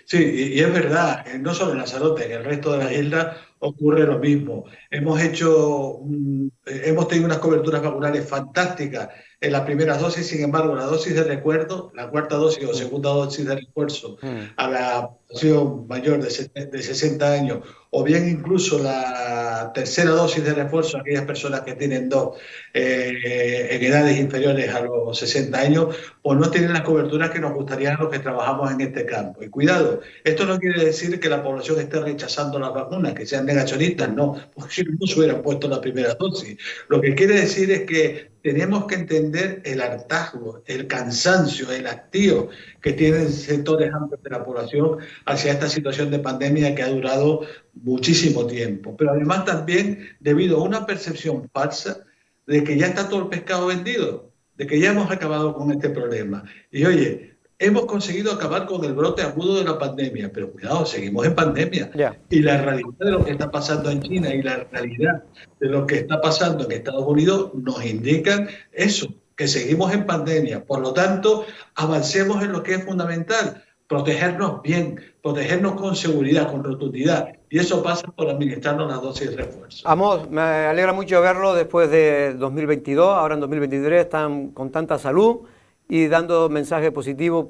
Sí, y es verdad, no solo en Lanzarote, en el resto de las islas ocurre lo mismo. Hemos tenido unas coberturas vacunales fantásticas en las primeras dosis, sin embargo, la dosis de recuerdo, la cuarta dosis o segunda dosis de refuerzo a la población mayor de 60 años, o bien incluso la tercera dosis de refuerzo a aquellas personas que tienen dos en edades inferiores a los 60 años, pues no tienen las coberturas que nos gustaría a los que trabajamos en este campo. Y cuidado, esto no quiere decir que la población esté rechazando las vacunas, que sean negacionistas, no, porque si no se hubieran puesto la primera dosis. Lo que quiere decir es que tenemos que entender el hartazgo, el cansancio, el hastío que tienen sectores amplios de la población hacia esta situación de pandemia que ha durado muchísimo tiempo. Pero además también debido a una percepción falsa de que ya está todo el pescado vendido, de que ya hemos acabado con este problema. Y oye, hemos conseguido acabar con el brote agudo de la pandemia, pero cuidado, seguimos en pandemia. Ya. Y la realidad de lo que está pasando en China y la realidad de lo que está pasando en Estados Unidos nos indican eso, que seguimos en pandemia. Por lo tanto, avancemos en lo que es fundamental, protegernos bien, protegernos con seguridad, con rotundidad. Y eso pasa por administrarnos las dosis de refuerzo. Amos, me alegra mucho verlo después de 2022, ahora en 2023 están con tanta salud y dando mensajes positivos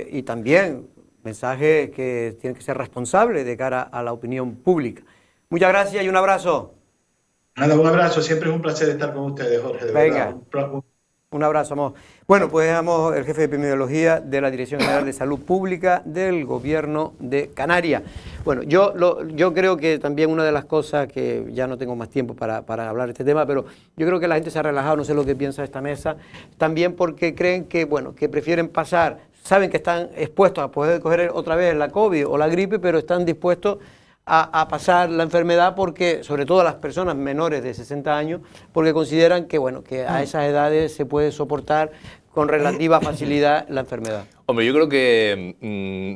y también mensajes que tienen que ser responsables de cara a la opinión pública. Muchas gracias y un abrazo. Nada, un abrazo, siempre es un placer estar con ustedes, Jorge, de Venga. verdad. Un abrazo, Amos. Bueno, pues Amos, el jefe de epidemiología de la Dirección General de Salud Pública del Gobierno de Canarias. Bueno, yo creo que también una de las cosas, que ya no tengo más tiempo para hablar de este tema, pero yo creo que la gente se ha relajado, no sé lo que piensa esta mesa, también porque creen que, bueno, que prefieren pasar, saben que están expuestos a poder coger otra vez la COVID o la gripe, pero están dispuestos a pasar la enfermedad porque, sobre todo las personas menores de 60 años, porque consideran que, bueno, que a esas edades se puede soportar con relativa facilidad la enfermedad. Hombre, yo creo que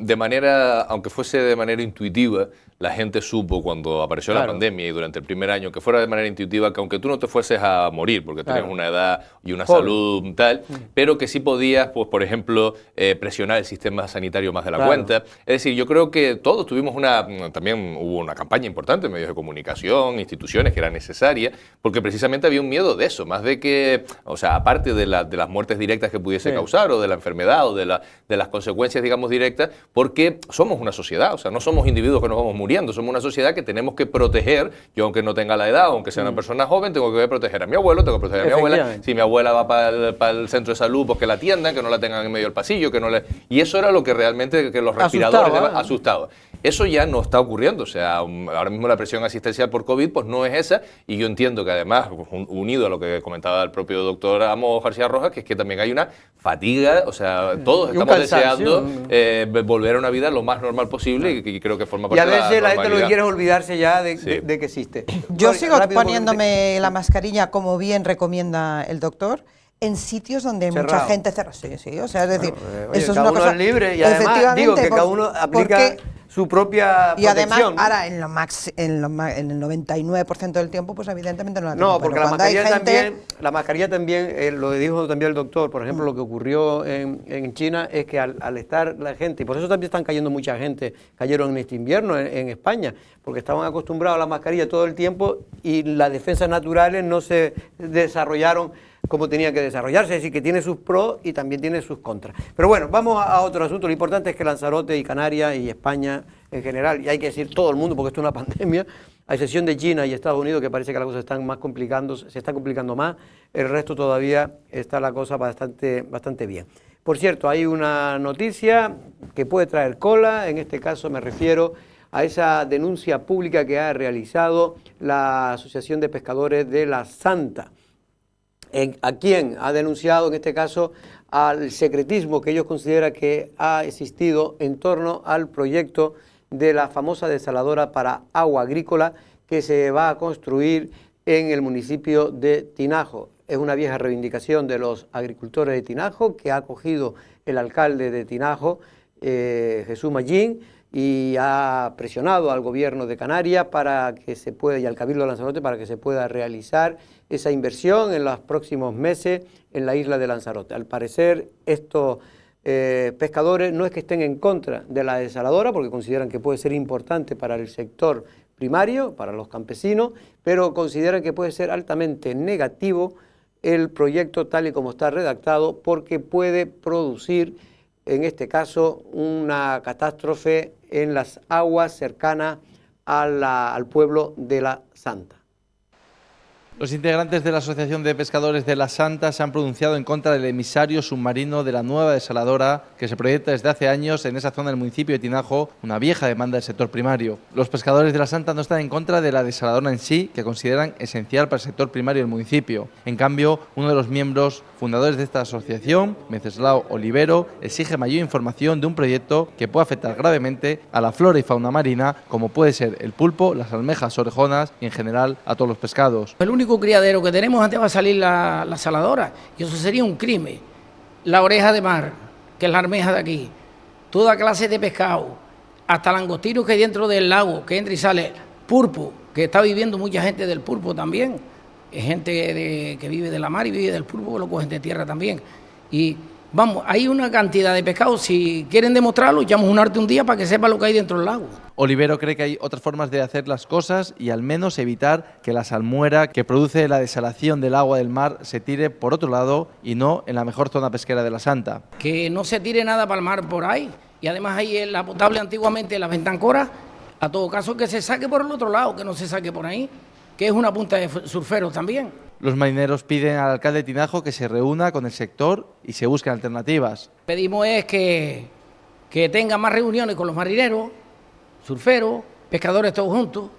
de manera, aunque fuese de manera intuitiva, la gente supo cuando apareció la pandemia y durante el primer año, que fuera de manera intuitiva, que aunque tú no te fueses a morir, porque tenías una edad y una salud tal, pero que sí podías, pues por ejemplo, presionar el sistema sanitario más de la cuenta. Es decir, yo creo que todos tuvimos también hubo una campaña importante en medios de comunicación, instituciones, que era necesaria, porque precisamente había un miedo de eso, más de que, o sea, aparte de las muertes directas que pudiese causar, o de la enfermedad, o de las consecuencias, digamos, directas, porque somos una sociedad, o sea, no somos individuos que nos vamos muriendo, somos una sociedad que tenemos que proteger. Yo, aunque no tenga la edad, aunque sea una persona joven, tengo que proteger a mi abuelo, tengo que proteger a mi abuela. Si mi abuela va para el centro de salud, pues que la atiendan, que no la tengan en medio del pasillo, que no le... Y eso era lo que realmente que los respiradores asustaba. Eso ya no está ocurriendo, o sea, ahora mismo la presión asistencial por COVID pues no es esa, y yo entiendo que además, unido a lo que comentaba el propio doctor Amos García Rojas, que es que también hay una fatiga, o sea, todos estamos deseando volver a una vida lo más normal posible, y creo que forma parte de la normalidad. Y a veces la gente lo que quiere es olvidarse ya de que existe. Yo sigo poniéndome la mascarilla, como bien recomienda el doctor, en sitios donde mucha gente cerrada. Sí, o sea, es decir, oye, eso es cada una uno cosa es libre, y además digo que cada uno aplica su propia y además, protección, ¿no? ahora en el 99% del tiempo, pues evidentemente no la tenemos. No, porque Pero la cuando hay mascarilla también, lo dijo también el doctor, por ejemplo, lo que ocurrió en China es que al estar la gente, y por eso también están cayendo mucha gente, cayeron en este invierno en España, porque estaban acostumbrados a la mascarilla todo el tiempo y las defensas naturales no se desarrollaron como tenía que desarrollarse, es decir, que tiene sus pros y también tiene sus contras. Pero bueno, vamos a otro asunto. Lo importante es que Lanzarote y Canarias y España en general, y hay que decir todo el mundo porque esto es una pandemia, a excepción de China y Estados Unidos, que parece que las cosas están más complicando, se está complicando más, el resto todavía está la cosa bastante bien. Por cierto, hay una noticia que puede traer cola, en este caso me refiero a esa denuncia pública que ha realizado la Asociación de Pescadores de la Santa. ¿A quién ha denunciado en este caso? Al secretismo que ellos consideran que ha existido en torno al proyecto de la famosa desaladora para agua agrícola que se va a construir en el municipio de Tinajo. Es una vieja reivindicación de los agricultores de Tinajo que ha acogido el alcalde de Tinajo, Jesús Mallín, y ha presionado al gobierno de Canarias para que se pueda, y al Cabildo de Lanzarote, para que se pueda realizar esa inversión en los próximos meses en la isla de Lanzarote. Al parecer, estos pescadores no es que estén en contra de la desaladora, porque consideran que puede ser importante para el sector primario, para los campesinos, pero consideran que puede ser altamente negativo el proyecto tal y como está redactado, porque puede producir, en este caso, una catástrofe en las aguas cercanas al pueblo de la Santa. Los integrantes de la Asociación de Pescadores de la Santa se han pronunciado en contra del emisario submarino de la nueva desaladora que se proyecta desde hace años en esa zona del municipio de Tinajo, una vieja demanda del sector primario. Los pescadores de la Santa no están en contra de la desaladora en sí, que consideran esencial para el sector primario del municipio. En cambio, uno de los miembros fundadores de esta asociación, Wenceslao Olivero, exige mayor información de un proyecto que puede afectar gravemente a la flora y fauna marina, como puede ser el pulpo, las almejas orejonas y en general a todos los pescados. El único criadero que tenemos, antes va a salir la saladora, y eso sería un crimen. La oreja de mar, que es la almeja de aquí, toda clase de pescado, hasta langostinos que hay dentro del lago, que entra y sale, pulpo, que está viviendo mucha gente del pulpo también, es gente que vive de la mar y vive del pulpo, que lo cogen de tierra también. Y vamos, hay una cantidad de pescados, si quieren demostrarlo, echamos un arte un día para que sepa lo que hay dentro del lago. Olivero cree que hay otras formas de hacer las cosas y al menos evitar que la salmuera que produce la desalación del agua del mar se tire por otro lado y no en la mejor zona pesquera de la Santa. Que no se tire nada para el mar por ahí, y además ahí en la potable antiguamente, la Bentancora, a todo caso que se saque por el otro lado, que no se saque por ahí, que es una punta de surferos también. Los marineros piden al alcalde de Tinajo que se reúna con el sector y se busquen alternativas. Pedimos es que tenga más reuniones con los marineros, surferos, pescadores todos juntos,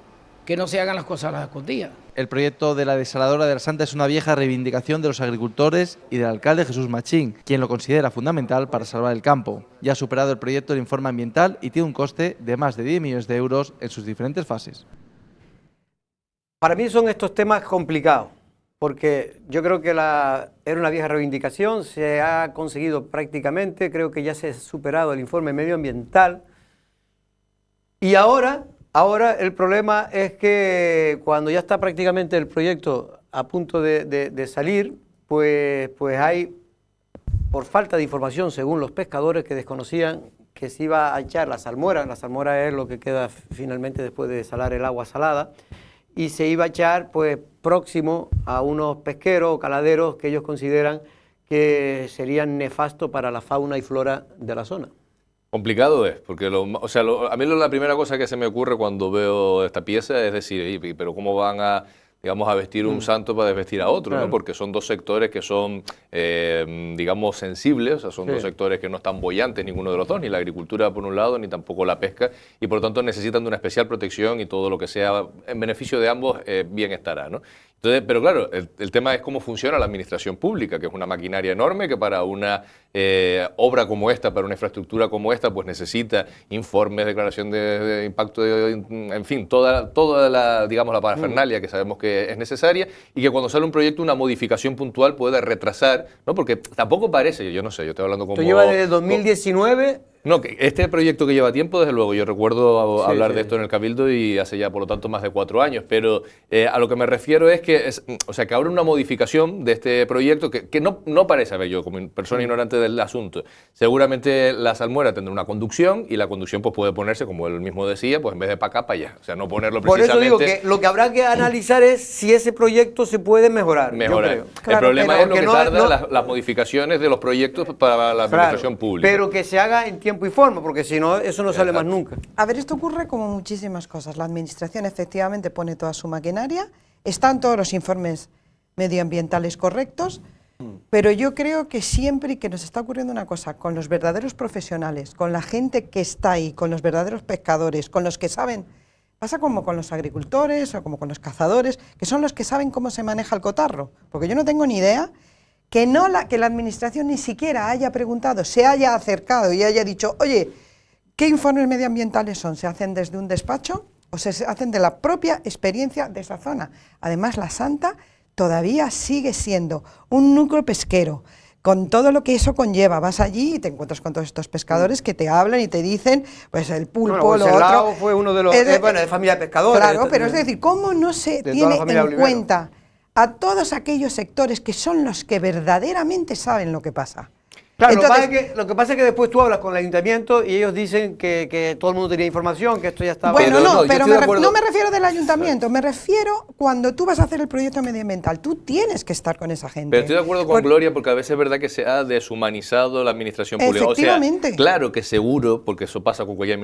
que no se hagan las cosas a las escondidas. El proyecto de la desaladora de la Santa es una vieja reivindicación de los agricultores y del alcalde Jesús Machín, quien lo considera fundamental para salvar el campo. Ya ha superado el proyecto el informe ambiental y tiene un coste de más de 10 millones de euros en sus diferentes fases. Para mí son estos temas complicados, porque yo creo que era una vieja reivindicación, se ha conseguido prácticamente, creo que ya se ha superado el informe medioambiental, y ahora el problema es que cuando ya está prácticamente el proyecto a punto de salir, pues hay, por falta de información según los pescadores que desconocían que se iba a echar la salmuera es lo que queda finalmente después de desalar el agua salada, y se iba a echar pues próximo a unos pesqueros o caladeros que ellos consideran que serían nefastos para la fauna y flora de la zona. Complicado es, porque a mí la primera cosa que se me ocurre cuando veo esta pieza es decir, pero ¿cómo van a, digamos, a vestir un santo para desvestir a otro? Claro. ¿No? Porque son dos sectores que son, digamos, sensibles, o sea, son dos sectores que no están bollantes ninguno de los dos, ni la agricultura por un lado, ni tampoco la pesca, y por lo tanto necesitan de una especial protección y todo lo que sea en beneficio de ambos bien estará, ¿no? Entonces, pero claro, el tema es cómo funciona la administración pública, que es una maquinaria enorme que para una obra como esta, para una infraestructura como esta, pues necesita informes, declaración de impacto, en fin, toda la, digamos, la parafernalia que sabemos que es necesaria, y que cuando sale un proyecto una modificación puntual puede retrasar, ¿no? Porque tampoco parece, yo no sé, yo estoy hablando como... Esto lleva desde 2019 No, que este proyecto que lleva tiempo, desde luego, yo recuerdo hablar sí. de esto en el Cabildo y hace ya, por lo tanto, más de 4 años, pero a lo que me refiero es que, o sea, que habrá una modificación de este proyecto que no parece, a ver, yo como persona ignorante del asunto, seguramente la salmuera tendrá una conducción y la conducción pues puede ponerse, como él mismo decía, pues en vez de para acá, para allá, o sea, no ponerlo Por eso precisamente... digo que lo que habrá que analizar es si ese proyecto se puede mejorar. Yo creo. El Claro, problema pero es lo que que no- tarda las modificaciones de los proyectos para la administración pública. Pero que se haga en tiempo y forma, porque si no, eso no sale más nunca. A ver, esto ocurre como muchísimas cosas. La administración efectivamente pone toda su maquinaria, están todos los informes medioambientales correctos, pero yo creo que siempre y que nos está ocurriendo una cosa, con los verdaderos profesionales, con la gente que está ahí, con los verdaderos pescadores, con los que saben, pasa como con los agricultores o como con los cazadores, que son los que saben cómo se maneja el cotarro, porque yo no tengo ni idea que la administración ni siquiera haya preguntado, se haya acercado y haya dicho, oye, ¿qué informes medioambientales son? ¿Se hacen desde un despacho o se hacen de la propia experiencia de esa zona? Además, la Santa todavía sigue siendo un núcleo pesquero, con todo lo que eso conlleva. Vas allí y te encuentras con todos estos pescadores que te hablan y te dicen, pues el pulpo, Bueno, lo el otro. lago fue uno de los, bueno, de familia de pescadores. Claro, pero es decir, ¿cómo no se de toda tiene la familia en Olivero. cuenta a todos aquellos sectores que son los que verdaderamente saben lo que pasa? Claro, Entonces, lo que pasa es que después tú hablas con el ayuntamiento y ellos dicen que todo el mundo tenía información, que esto ya estaba... bueno, Pero no, yo pero estoy de acuerdo. no me refiero del ayuntamiento, me refiero cuando tú vas a hacer el proyecto medioambiental, tú tienes que estar con esa gente. Pero estoy de acuerdo con Gloria porque a veces es verdad que se ha deshumanizado la administración pública. Efectivamente. O sea, claro que seguro, porque eso pasa con cualquier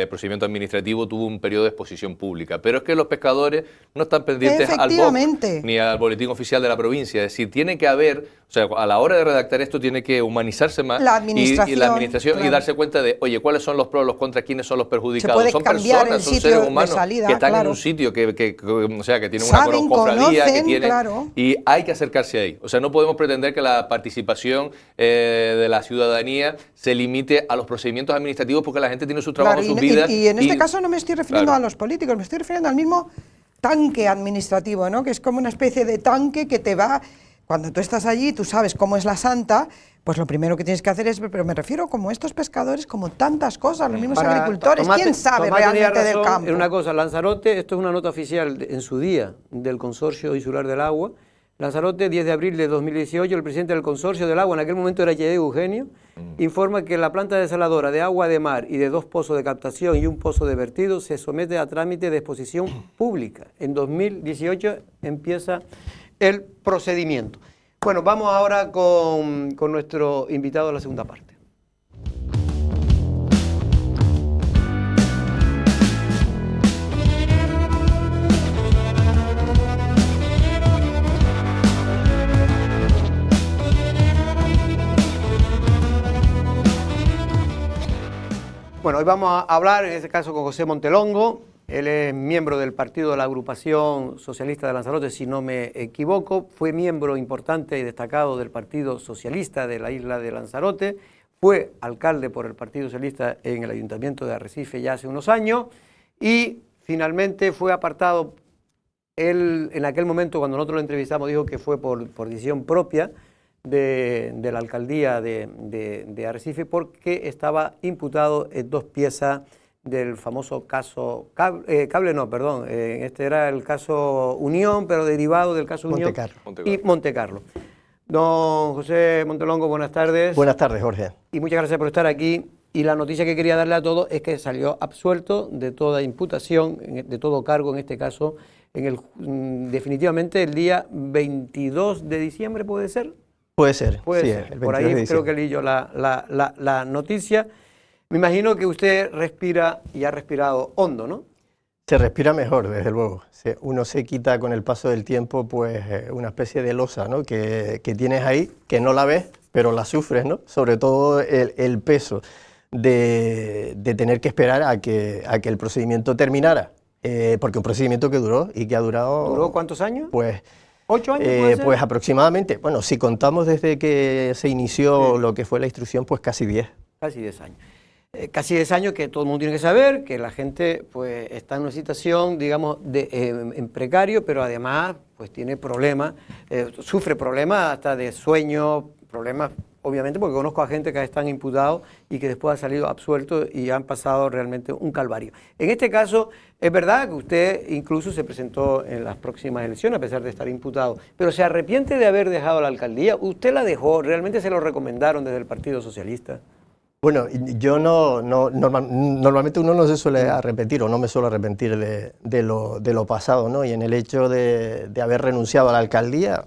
procedimiento administrativo, tuvo un periodo de exposición pública. Pero es que los pescadores no están pendientes al BOC Efectivamente. ni al boletín oficial de la provincia. Es decir, tiene que haber, o sea, a la hora de redactar esto tiene que humanizarse más La administración, y la administración claro. y darse cuenta de, oye, cuáles son los pros, los contras, quiénes son los perjudicados. puede Son cambiar personas, el son sitio seres de humanos salida, que están en claro. un sitio o sea, que tienen una Saben, cofradía, que conocen, tienen... claro. Y hay que acercarse ahí. O sea, no podemos pretender que la participación de la ciudadanía se limite a los procedimientos administrativos porque la gente tiene su trabajo, Claro, sus vidas. y en este caso no me estoy refiriendo claro. a los políticos, me estoy refiriendo al mismo tanque administrativo, ¿no? Que es como una especie de tanque que te va... Cuando tú estás allí, tú sabes cómo es la Santa, pues lo primero que tienes que hacer es... Pero me refiero como estos pescadores, como tantas cosas, los mismos agricultores, ¿quién sabe Tomás tenía realmente del razón campo? en una cosa, Lanzarote, esto es una nota oficial en su día del Consorcio Insular del Agua. Lanzarote, 10 de abril de 2018, el presidente del Consorcio del Agua, en aquel momento era Yeye Eugenio, informa que la planta desaladora de agua de mar y de 2 pozos de captación y un pozo de vertido se somete a trámite de exposición pública. En 2018 empieza el procedimiento. Bueno, vamos ahora con nuestro invitado a la segunda parte. Bueno, hoy vamos a hablar, en este caso, con José Montelongo. Él es miembro del partido de la Agrupación Socialista de Lanzarote, si no me equivoco. Fue miembro importante y destacado del Partido Socialista de la isla de Lanzarote. Fue alcalde por el Partido Socialista en el Ayuntamiento de Arrecife ya hace unos años. Y finalmente fue apartado. Él, en aquel momento, cuando nosotros lo entrevistamos, dijo que fue por decisión propia de la alcaldía de Arrecife porque estaba imputado en 2 piezas del famoso caso este era el caso Unión, pero derivado del caso Unión y Monte Carlo. Don José Montelongo, buenas tardes. Buenas tardes, Jorge. Y muchas gracias por estar aquí. Y la noticia que quería darle a todos es que salió absuelto de toda imputación, de todo cargo en este caso, definitivamente el día 22 de diciembre, ¿puede ser? Puede ser, Puede sí, ser. el Por 22 de ahí creo diciembre. que leí yo la noticia. Me imagino que usted respira y ha respirado hondo, ¿no? Se respira mejor, desde luego. Uno se quita con el paso del tiempo pues una especie de losa, ¿no? que tienes ahí, que no la ves, pero la sufres, ¿no? Sobre todo el peso de tener que esperar a que el procedimiento terminara. Porque un procedimiento que duró y que ha durado... ¿Duró cuántos años? Pues... 8 años, ¿puede ser? Pues aproximadamente, bueno, si contamos desde que se inició lo que fue la instrucción, pues casi 10. Casi 10 años. Casi 10 años que todo el mundo tiene que saber, que la gente pues está en una situación, digamos, en precario, pero además pues tiene problemas, sufre problemas hasta de sueño, problemas obviamente porque conozco a gente que están imputados y que después ha salido absuelto y han pasado realmente un calvario. En este caso, es verdad que usted incluso se presentó en las próximas elecciones a pesar de estar imputado, pero ¿se arrepiente de haber dejado la alcaldía? ¿Usted la dejó? ¿Realmente se lo recomendaron desde el Partido Socialista? Bueno, yo normalmente uno no se suele arrepentir, o no me suelo arrepentir de lo pasado, ¿no? Y en el hecho de haber renunciado a la alcaldía,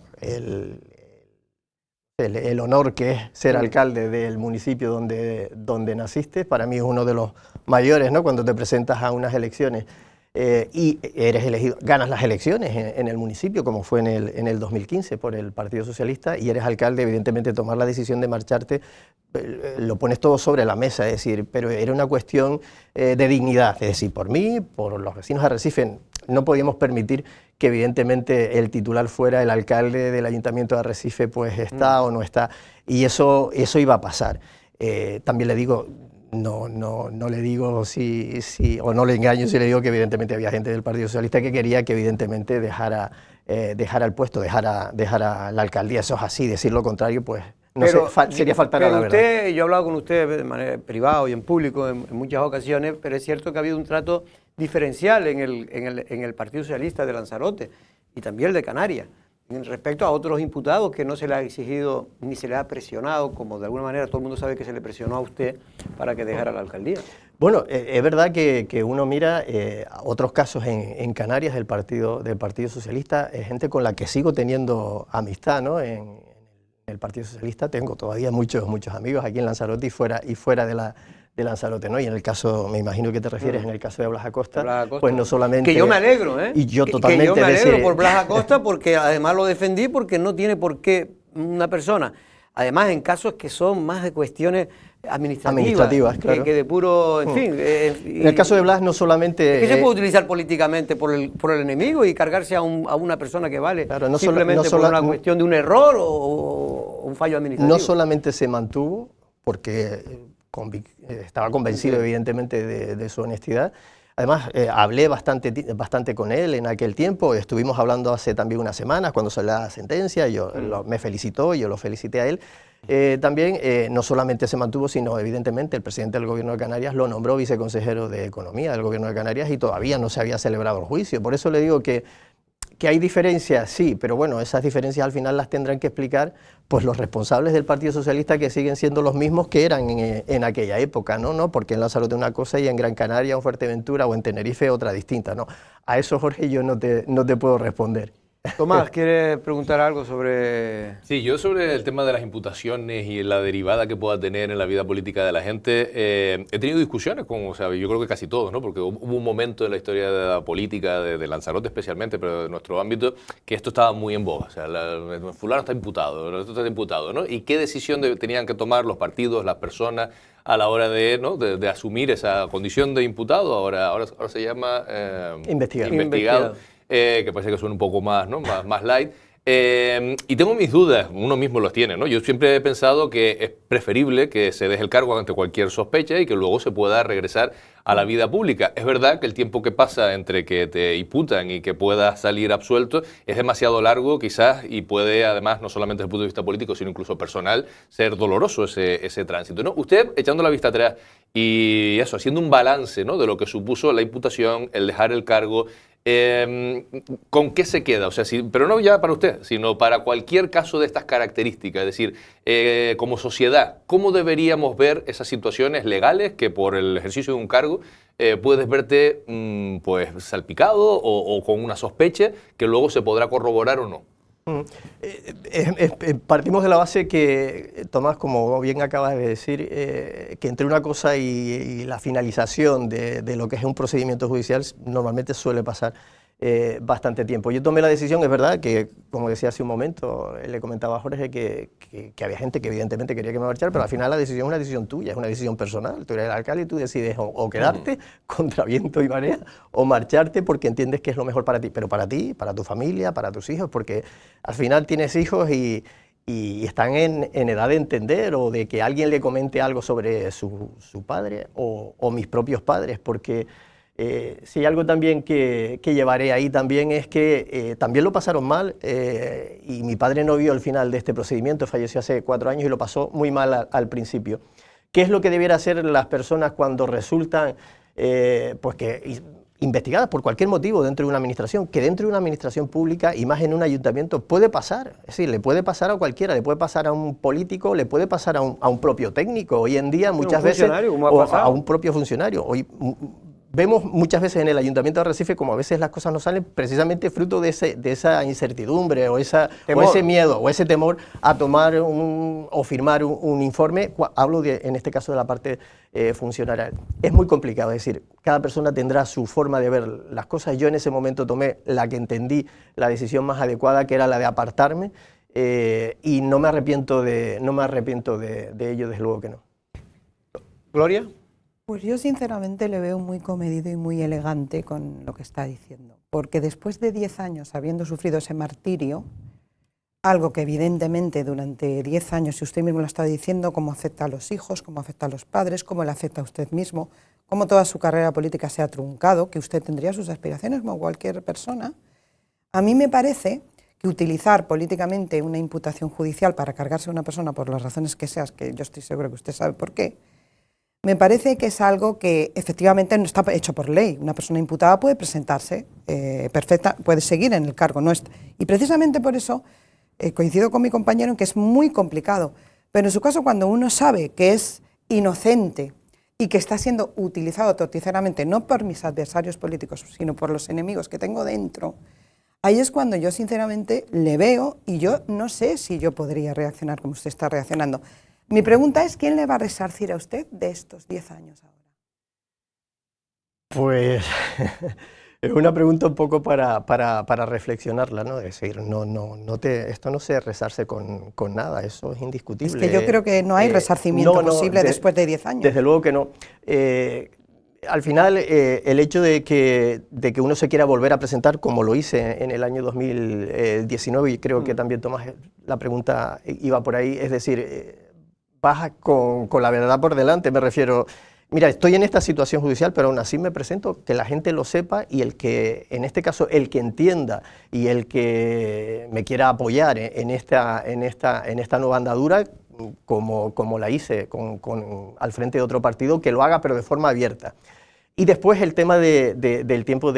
el honor que es ser alcalde del municipio donde naciste, para mí es uno de los mayores, ¿no? Cuando te presentas a unas elecciones y eres elegido, ganas las elecciones en el municipio, como fue en el 2015 por el Partido Socialista, y eres alcalde, evidentemente tomar la decisión de marcharte, lo pones todo sobre la mesa, es decir, pero era una cuestión de dignidad, es decir, por mí, por los vecinos de Arrecife, no podíamos permitir que evidentemente el titular fuera el alcalde del Ayuntamiento de Arrecife, pues está o no está, y eso iba a pasar. También le digo, no le digo o no le engaño si le digo que evidentemente había gente del Partido Socialista que quería que evidentemente dejara el puesto, dejara la alcaldía. Eso es así, decir lo contrario, pues no sería faltar a la verdad. Yo he hablado con usted de manera privada y en público en muchas ocasiones, pero es cierto que ha habido un trato diferencial en el Partido Socialista de Lanzarote y también el de Canarias, respecto a otros imputados que no se le ha exigido ni se le ha presionado, como de alguna manera todo el mundo sabe que se le presionó a usted para que dejara la alcaldía. Bueno, es verdad que uno mira otros casos en Canarias del Partido Socialista, gente con la que sigo teniendo amistad, ¿no? En el Partido Socialista tengo todavía muchos amigos aquí en Lanzarote y fuera de Lanzarote, ¿no? Y en el caso, me imagino que te refieres, en el caso de Blas Acosta, pues no solamente... Que yo me alegro, ¿eh? Y yo totalmente... Que yo me alegro por Blas Acosta porque además lo defendí porque no tiene por qué una persona, además en casos que son más de cuestiones administrativas, claro, que de puro, en fin... en el caso de Blas no solamente... ¿Qué se puede utilizar políticamente por el enemigo y cargarse a una persona que vale claro, simplemente por una cuestión de un error o un fallo administrativo? No solamente se mantuvo porque... estaba convencido evidentemente de su honestidad. Además, hablé bastante con él en aquel tiempo, estuvimos hablando hace también unas semanas cuando salió la sentencia, me felicitó, yo lo felicité a él. También no solamente se mantuvo, sino evidentemente el presidente del Gobierno de Canarias lo nombró viceconsejero de Economía del Gobierno de Canarias y todavía no se había celebrado el juicio. Por eso le digo que hay diferencias, sí, pero bueno, esas diferencias al final las tendrán que explicar pues los responsables del Partido Socialista, que siguen siendo los mismos que eran en aquella época, ¿no? Porque en Lanzarote una cosa y en Gran Canaria, en Fuerteventura o en Tenerife otra distinta, ¿no? A eso, Jorge, yo no te puedo responder. Tomás, ¿quieres preguntar algo sobre...? Sí, yo sobre el tema de las imputaciones y la derivada que pueda tener en la vida política de la gente, he tenido discusiones con, o sea, yo creo que casi todos, ¿no? Porque hubo un momento en la historia de la política, de Lanzarote especialmente, pero de nuestro ámbito, que esto estaba muy en boga. O sea, fulano está imputado, esto está imputado, ¿no? Y qué decisión tenían que tomar los partidos, las personas, a la hora de asumir esa condición de imputado, ahora se llama... investigado. Que parece que suena un poco más, ¿no? más light. Y tengo mis dudas, uno mismo las tiene, ¿no? Yo siempre he pensado que es preferible que se deje el cargo ante cualquier sospecha y que luego se pueda regresar a la vida pública. Es verdad que el tiempo que pasa entre que te imputan y que puedas salir absuelto es demasiado largo quizás y puede además, no solamente desde el punto de vista político, sino incluso personal, ser doloroso ese tránsito, ¿no? Usted, echando la vista atrás y eso, haciendo un balance, ¿no? De lo que supuso la imputación, el dejar el cargo, ¿con qué se queda? O sea, pero no ya para usted, sino para cualquier caso de estas características. Es decir, como sociedad, ¿cómo deberíamos ver esas situaciones legales que por el ejercicio de un cargo puedes verte pues salpicado o con una sospecha que luego se podrá corroborar o no? Partimos de la base que, Tomás, como bien acabas de decir, que entre una cosa y la finalización de lo que es un procedimiento judicial normalmente suele pasar bastante tiempo. Yo tomé la decisión, es verdad, que como decía hace un momento, le comentaba a Jorge que había gente que evidentemente quería que me marchara, pero al final la decisión es una decisión tuya, es una decisión personal. Tú eres el alcalde y tú decides o quedarte contra viento y marea o marcharte porque entiendes que es lo mejor para ti, pero para ti, para tu familia, para tus hijos, porque al final tienes hijos y están en edad de entender o de que alguien le comente algo sobre su padre o mis propios padres, porque Si hay algo también que llevaré ahí también es que también lo pasaron mal y mi padre no vio el final de este procedimiento, falleció hace 4 años y lo pasó muy mal al principio. ¿Qué es lo que debiera hacer las personas cuando resultan pues que investigadas por cualquier motivo dentro de una administración? Que dentro de una administración pública y más en un ayuntamiento puede pasar, es decir, le puede pasar a cualquiera, le puede pasar a un político, le puede pasar a un propio técnico. Hoy en día muchas veces o a un propio funcionario. Hoy vemos muchas veces en el Ayuntamiento de Arrecife como a veces las cosas no salen precisamente fruto de esa incertidumbre o ese miedo o ese temor a tomar o firmar un informe. Hablo en este caso de la parte funcionarial. Es muy complicado, es decir, cada persona tendrá su forma de ver las cosas. Yo en ese momento tomé la que entendí la decisión más adecuada, que era la de apartarme, y no me arrepiento de ello, desde luego que no. Gloria. Pues yo sinceramente le veo muy comedido y muy elegante con lo que está diciendo, porque después de 10 años habiendo sufrido ese martirio, algo que evidentemente durante 10 años, si usted mismo lo está diciendo, cómo afecta a los hijos, cómo afecta a los padres, cómo le afecta a usted mismo, cómo toda su carrera política se ha truncado, que usted tendría sus aspiraciones como cualquier persona, a mí me parece que utilizar políticamente una imputación judicial para cargarse a una persona por las razones que seas, que yo estoy seguro que usted sabe por qué, me parece que es algo que efectivamente no está hecho por ley. Una persona imputada puede presentarse, puede seguir en el cargo. Y precisamente por eso coincido con mi compañero en que es muy complicado. Pero en su caso, cuando uno sabe que es inocente y que está siendo utilizado torticeramente, no por mis adversarios políticos, sino por los enemigos que tengo dentro, ahí es cuando yo sinceramente le veo y yo no sé si yo podría reaccionar como usted está reaccionando. Mi pregunta es, ¿quién le va a resarcir a usted de estos 10 años ahora? Pues es una pregunta un poco para reflexionarla, ¿no? Es decir, esto no se resarce con nada, eso es indiscutible. Es que yo creo que no hay resarcimiento posible después de 10 años. Desde luego que no. Al final, el hecho de que uno se quiera volver a presentar, como lo hice en el año 2019, y creo que también, Tomás, la pregunta iba por ahí, es decir, vas con la verdad por delante, me refiero. Mira, estoy en esta situación judicial, pero aún así me presento, que la gente lo sepa y el que, en este caso, el que entienda y el que me quiera apoyar en esta nueva andadura, como la hice al frente de otro partido, que lo haga, pero de forma abierta. Y después el tema del tiempo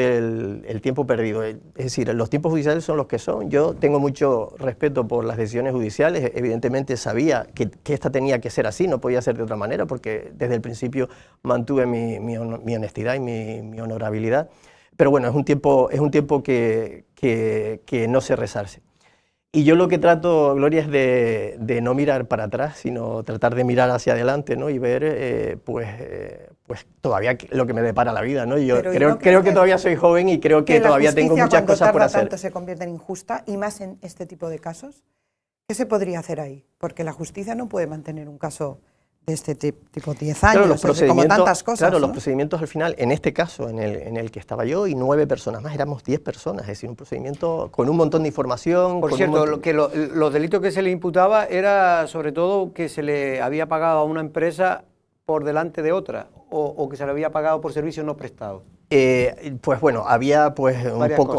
perdido. Es decir, los tiempos judiciales son los que son. Yo tengo mucho respeto por las decisiones judiciales. Evidentemente sabía que esta tenía que ser así, no podía ser de otra manera, porque desde el principio mantuve mi honestidad y mi honorabilidad. Pero bueno, es un tiempo que no se resarce. Y yo lo que trato, Gloria, es de no mirar para atrás, sino tratar de mirar hacia adelante, ¿no? Y ver, pues todavía lo que me depara la vida, ¿no? Yo creo que todavía soy joven y creo que todavía tengo muchas cosas por hacer. Tanto se convierte en injusta, y más en este tipo de casos. ¿Qué se podría hacer ahí? Porque la justicia no puede mantener un caso de este tipo 10 años, claro, como tantas cosas. Claro, ¿no? los procedimientos al final, en este caso, en el que estaba yo y 9 personas más, éramos 10 personas, es decir, un procedimiento con un montón de información. Por cierto, los delitos que se le imputaba era sobre todo que se le había pagado a una empresa por delante de otra, o que se le había pagado por servicios no prestados. Pues bueno, había pues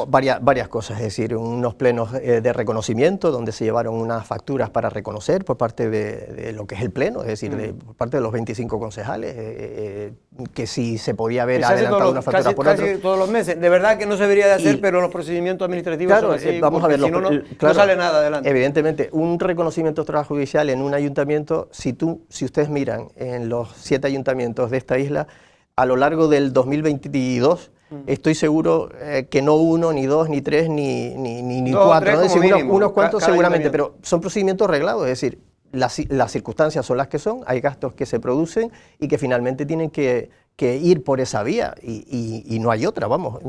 varias cosas, es decir, unos plenos de reconocimiento donde se llevaron unas facturas para reconocer por parte de lo que es el pleno, es decir, por parte de los 25 concejales, que si se podía haber adelantado una factura por otro. Casi todos los meses, de verdad que no se debería de hacer, pero los procedimientos administrativos son así, vamos a verlo, si no sale nada adelante. Evidentemente, un reconocimiento extrajudicial en un ayuntamiento, si ustedes miran en los 7 ayuntamientos de esta isla, a lo largo del 2022, estoy seguro que no 1, ni 2, ni 3, ni 4, ¿no? Es decir, unos cuantos seguramente, pero son procedimientos reglados, es decir, las circunstancias son las que son, hay gastos que se producen y que finalmente tienen que ir por esa vía y no hay otra, vamos.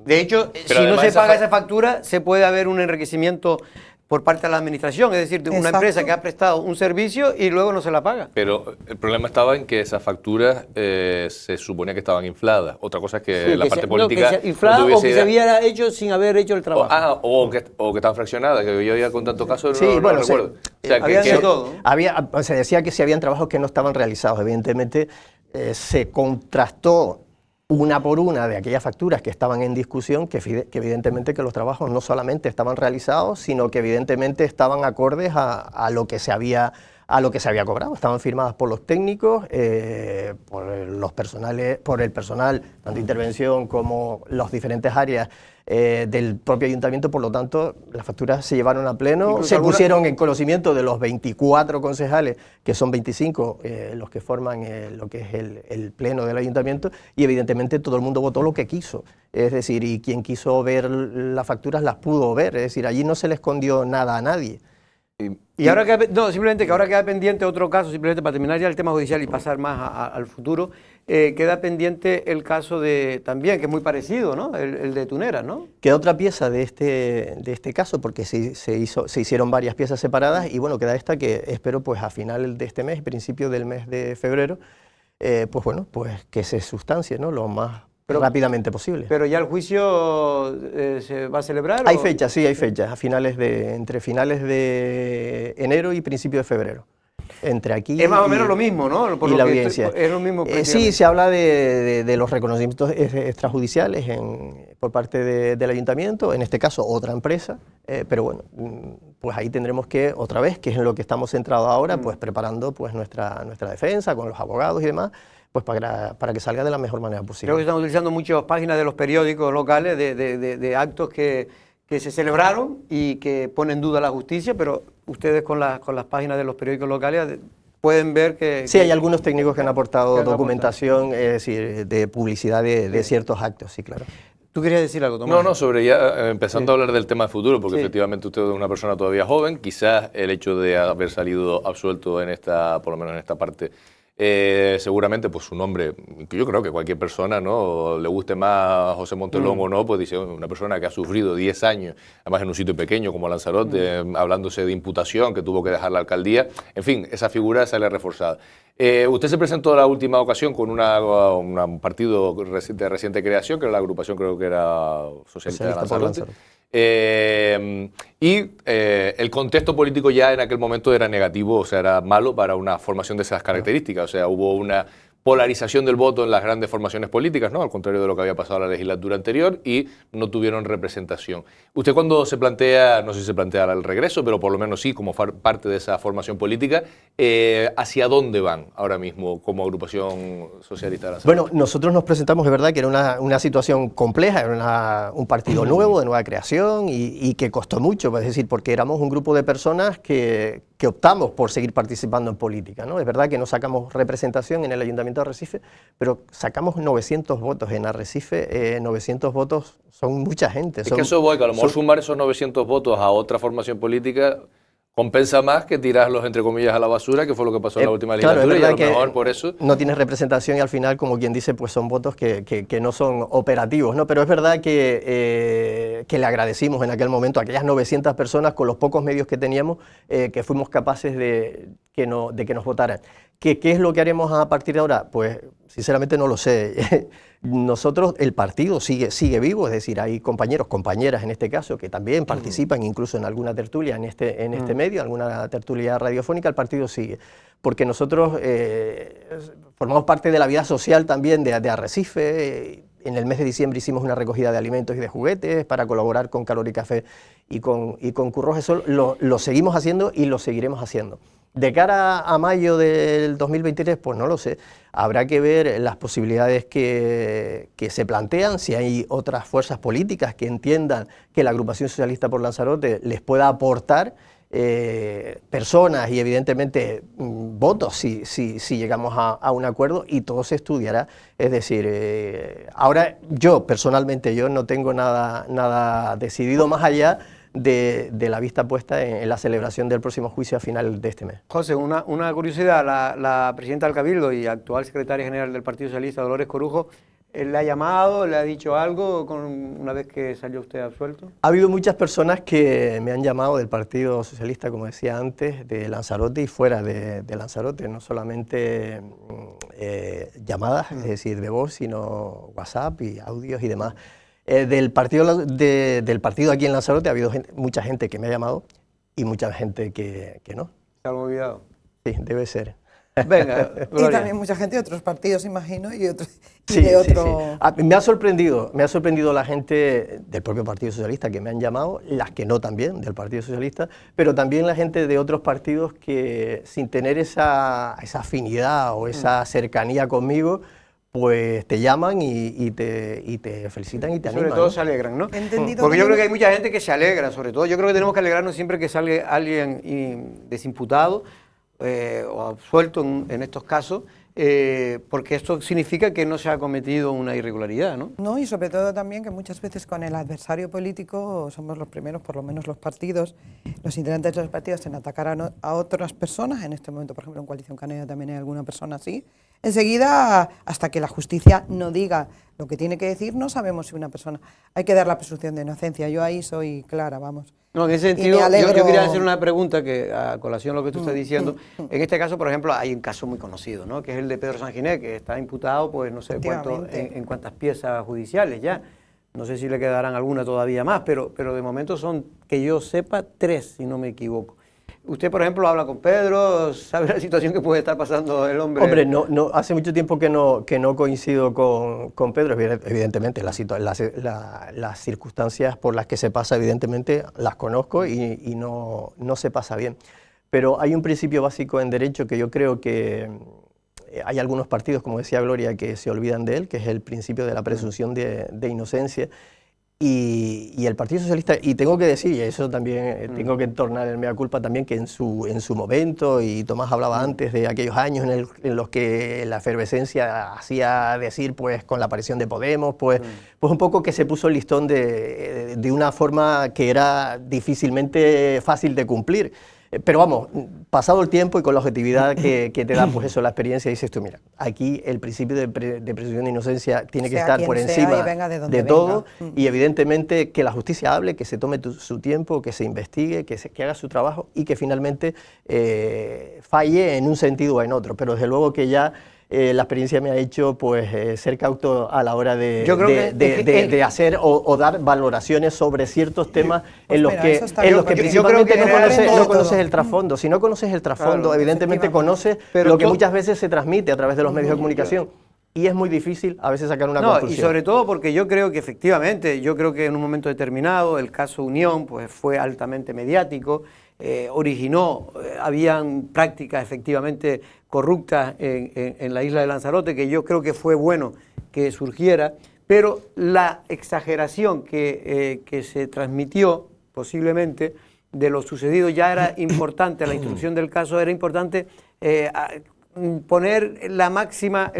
De hecho, si no se paga esa factura, se puede haber un enriquecimiento por parte de la administración, es decir, de una empresa que ha prestado un servicio y luego no se la paga. Pero el problema estaba en que esas facturas se suponía que estaban infladas. Otra cosa es que la parte política... No, que inflada o que se hubiera hecho sin haber hecho el trabajo. O que estaban fraccionadas, que yo había con tanto caso no recuerdo. Se decía que si habían trabajos que no estaban realizados. Evidentemente se contrastó una por una de aquellas facturas que estaban en discusión, que evidentemente que los trabajos no solamente estaban realizados, sino que evidentemente estaban acordes a lo que se había cobrado. Estaban firmadas por los técnicos, por el personal, tanto intervención como las diferentes áreas del propio ayuntamiento. Por lo tanto, las facturas se llevaron a pleno, incluso se pusieron en conocimiento de los 24 concejales, que son 25 los que forman lo que es el pleno del ayuntamiento, y evidentemente todo el mundo votó lo que quiso. Es decir, y quien quiso ver las facturas las pudo ver, es decir, allí no se le escondió nada a nadie. Y ahora simplemente que ahora queda pendiente otro caso, simplemente para terminar ya el tema judicial y pasar más al futuro, queda pendiente el caso también, que es muy parecido, ¿no? El de Tunera, ¿no? Queda otra pieza de este caso, porque se hicieron varias piezas separadas, y bueno, queda esta que espero pues a final de este mes, principio del mes de febrero, pues bueno, pues que se sustancie, ¿no? Lo más rápidamente posible. Pero ya el juicio se va a celebrar. Hay fechas, sí, hay fechas, entre finales de enero y principio de febrero. Entre aquí es más o menos lo mismo, ¿no? Por y la audiencia. Es lo mismo. Sí, se habla de los reconocimientos extrajudiciales por parte del ayuntamiento, en este caso otra empresa, pero bueno, pues ahí tendremos que, otra vez, que es en lo que estamos centrados ahora, pues preparando pues nuestra defensa con los abogados y demás, pues para que salga de la mejor manera posible. Creo que están utilizando muchas páginas de los periódicos locales de actos que se celebraron y que ponen en duda la justicia, pero ustedes con las páginas de los periódicos locales pueden ver que... Sí, hay algunos técnicos que han aportado documentación, es decir, de publicidad de ciertos actos, sí, claro. ¿Tú querías decir algo, Tomás? No, sobre ya empezando a hablar del tema de futuro, porque efectivamente usted es una persona todavía joven, quizás el hecho de haber salido absuelto por lo menos en esta parte, seguramente pues su nombre, yo creo que cualquier persona, ¿no? Le guste más José Montelón o no, pues dice una persona que ha sufrido 10 años, además en un sitio pequeño como Lanzarote, hablándose de imputación, que tuvo que dejar la alcaldía, en fin, esa figura sale reforzada. Usted se presentó la última ocasión con un partido de reciente creación, que era la agrupación, creo que era Socialista de Lanzarote. El contexto político ya en aquel momento era negativo, o sea, era malo para una formación de esas características. O sea, hubo una polarización del voto en las grandes formaciones políticas, ¿no? Al contrario de lo que había pasado en la legislatura anterior, y no tuvieron representación. Usted cuando se plantea, no sé si se plantea el regreso, pero por lo menos sí, como parte de esa formación política, ¿hacia dónde van ahora mismo como agrupación socialista de Lanzarote? Bueno, nosotros nos presentamos, de verdad, que era una situación compleja, era un partido nuevo, de nueva creación, y que costó mucho, es decir, porque éramos un grupo de personas que optamos por seguir participando en política, ¿no? Es verdad que no sacamos representación en el Ayuntamiento de Arrecife, pero sacamos 900 votos en Arrecife. 900 votos son mucha gente. Es que eso voy, que a lo mejor sumar esos 900 votos a otra formación política compensa más que tirarlos, entre comillas, a la basura, que fue lo que pasó en la última legislatura, claro, y a lo mejor por eso... No tienes representación y al final, como quien dice, pues son votos que no son operativos, ¿no? Pero es verdad que le agradecimos en aquel momento a aquellas 900 personas, con los pocos medios que teníamos, que fuimos capaces de que nos votaran. ¿Qué es lo que haremos a partir de ahora? Pues sinceramente no lo sé. Nosotros, el partido sigue vivo, es decir, hay compañeros, compañeras en este caso, que también participan incluso en alguna tertulia en este medio, alguna tertulia radiofónica. El partido sigue, porque nosotros formamos parte de la vida social también de Arrecife. En el mes de diciembre hicimos una recogida de alimentos y de juguetes para colaborar con Calor y Café y con Curros. Eso lo seguimos haciendo y lo seguiremos haciendo. De cara a mayo del 2023, pues no lo sé. Habrá que ver las posibilidades que se plantean, si hay otras fuerzas políticas que entiendan que la agrupación socialista por Lanzarote les pueda aportar personas y evidentemente votos si llegamos a un acuerdo, y todo se estudiará. Es decir, ahora yo personalmente no tengo nada decidido más allá de la vista puesta en la celebración del próximo juicio a final de este mes. José, una curiosidad, la presidenta del Cabildo y actual secretaria general del Partido Socialista, Dolores Corujo, ¿le ha llamado, le ha dicho algo una vez que salió usted absuelto? Ha habido muchas personas que me han llamado del Partido Socialista, como decía antes, de Lanzarote y fuera de Lanzarote, no solamente llamadas, es decir, de voz, sino WhatsApp y audios y demás. Del partido aquí en Lanzarote ha habido mucha gente que me ha llamado y mucha gente que no. ¿Se ha olvidado? Sí, debe ser. Venga, Y Gloria. también mucha gente de otros partidos, imagino, y, otros, y Sí, de sí, otro... sí. Me ha sorprendido la gente del propio Partido Socialista que me han llamado, las que no también, del Partido Socialista, pero también la gente de otros partidos que sin tener esa afinidad o esa cercanía conmigo, pues te llaman y te felicitan y te animan. Sobre todo ¿no? se alegran, ¿no? He entendido Porque yo también- creo que hay mucha gente que se alegra, sobre todo. Yo creo que tenemos que alegrarnos siempre que salga alguien desimputado o absuelto en estos casos, porque esto significa que no se ha cometido una irregularidad, ¿no? No, y sobre todo también que muchas veces con el adversario político somos los primeros, por lo menos los partidos, los integrantes de los partidos, en atacar a otras personas. En este momento, por ejemplo, en Coalición Canaria también hay alguna persona así. Enseguida, hasta que la justicia no diga lo que tiene que decir, no sabemos si una persona... Hay que dar la presunción de inocencia. Yo ahí soy clara, vamos. No, en ese Y me sentido, alegro- yo quería hacer una pregunta que, a colación de lo que tú estás diciendo. En este caso, por ejemplo, hay un caso muy conocido, ¿no? Que es el de Pedro Sanginés, que está imputado, pues no sé Efectivamente. en cuántas piezas judiciales ya. No sé si le quedarán alguna todavía más, pero de momento son, que yo sepa, 3, si no me equivoco. Usted, por ejemplo, habla con Pedro, sabe la situación que puede estar pasando el hombre. Hombre, no, hace mucho tiempo que no coincido con Pedro, evidentemente las circunstancias por las que se pasa, evidentemente las conozco y no se pasa bien. Pero hay un principio básico en derecho que yo creo que hay algunos partidos, como decía Gloria, que se olvidan de él, que es el principio de la presunción de inocencia. Y el Partido Socialista, y tengo que decir, y eso también tengo que tornar el mea culpa también, que en su momento, y Tomás hablaba antes de aquellos años en los que la efervescencia hacía decir, pues con la aparición de Podemos, pues un poco que se puso el listón de una forma que era difícilmente fácil de cumplir. Pero vamos, pasado el tiempo y con la objetividad que te da pues eso, la experiencia, dices tú, mira, aquí el principio de presunción de inocencia tiene que Sea estar quien por sea encima y venga de donde de todo, venga. y evidentemente que la justicia hable, que se tome su tiempo, que se investigue, que haga su trabajo y que finalmente falle en un sentido o en otro. Pero desde luego que ya la experiencia me ha hecho pues ser cauto a la hora de hacer o dar valoraciones sobre ciertos temas Pues en los mira, que, eso está en bien, los que porque yo creo principalmente que no conoces todo. el trasfondo. Si no conoces el trasfondo, Claro, evidentemente efectivamente. conoces Pero lo que tú- muchas veces se transmite a través de los medios de comunicación. Y es muy difícil a veces sacar una No, y conclusión. sobre todo porque yo creo que efectivamente, yo creo que en un momento determinado el caso Unión pues fue altamente mediático, originó, habían prácticas efectivamente corruptas en la isla de Lanzarote, que yo creo que fue bueno que surgiera, pero la exageración que se transmitió posiblemente de lo sucedido ya era importante, la instrucción del caso era importante poner la máxima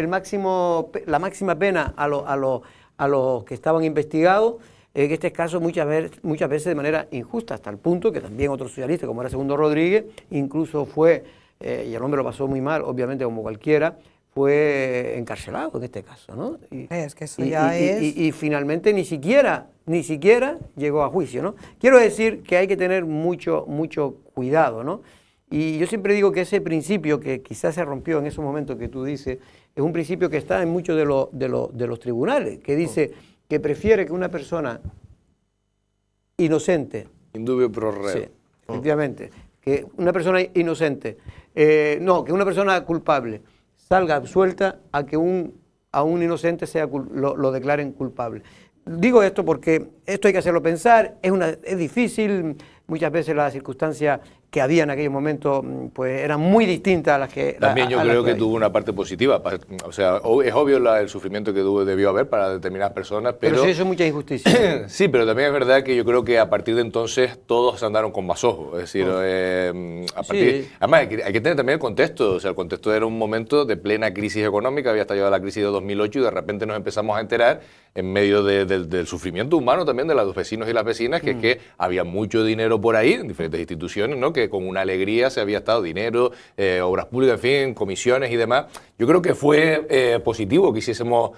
pena a los que estaban investigados, en este caso muchas veces de manera injusta, hasta el punto que también otro socialista, como era Segundo Rodríguez, incluso fue, y el hombre lo pasó muy mal, obviamente como cualquiera, fue encarcelado en este caso, ¿no? Es que eso ya es... Y finalmente ni siquiera llegó a juicio, ¿no? Quiero decir que hay que tener mucho cuidado, ¿no? Y yo siempre digo que ese principio que quizás se rompió en esos momentos que tú dices, es un principio que está en muchos de los tribunales, que dice que prefiere que una persona inocente, Indubio pro reo. sí, efectivamente, que una persona inocente, que una persona culpable salga absuelta a que a un inocente lo declaren culpable. Digo esto porque esto hay que hacerlo pensar, es difícil, muchas veces las circunstancias que había en aquellos momentos pues eran muy distintas a las que... También yo a las creo que hay. tuvo una parte positiva. O sea, es obvio el sufrimiento que debió haber para determinadas personas, Pero pero... sí, eso es mucha injusticia. Sí, pero también es verdad que yo creo que a partir de entonces todos andaron con más ojos. Es decir, Sí. además hay que tener también el contexto. O sea, el contexto era un momento de plena crisis económica, había estallado la crisis de 2008 y de repente nos empezamos a enterar en medio del sufrimiento humano también de los vecinos y las vecinas, que es que había mucho dinero por ahí en diferentes instituciones, ¿no? Que con una alegría se había estado dinero, obras públicas, en fin, comisiones y demás. Yo creo que fue positivo que hiciésemos...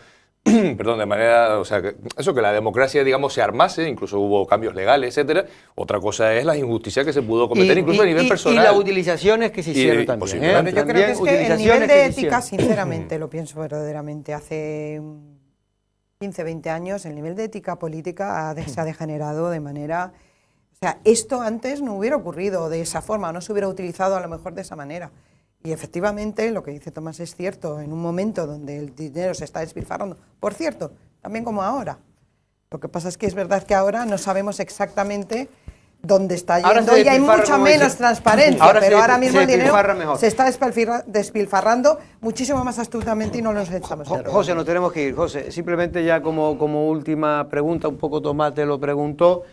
Perdón, de manera, o sea, que la democracia, digamos, se armase, incluso hubo cambios legales, etcétera. Otra cosa es la injusticia que se pudo cometer, incluso a nivel personal. Y las utilizaciones que se hicieron también. posiblemente. Yo creo que es que el Utilizaciones nivel de se ética, hicieron. sinceramente, lo pienso verdaderamente, hace 15, 20 años, el nivel de ética política se ha degenerado de manera... O sea, esto antes no hubiera ocurrido de esa forma, no se hubiera utilizado a lo mejor de esa manera. Y efectivamente, lo que dice Tomás es cierto, en un momento donde el dinero se está despilfarrando, por cierto, también como ahora. Lo que pasa es que es verdad que ahora no sabemos exactamente dónde está yendo y hay mucha menos transparencia, pero ahora mismo el dinero se está despilfarrando muchísimo más astutamente y no lo estamos viendo. José, nos tenemos que ir. José, simplemente ya como última pregunta, un poco Tomás te lo preguntó,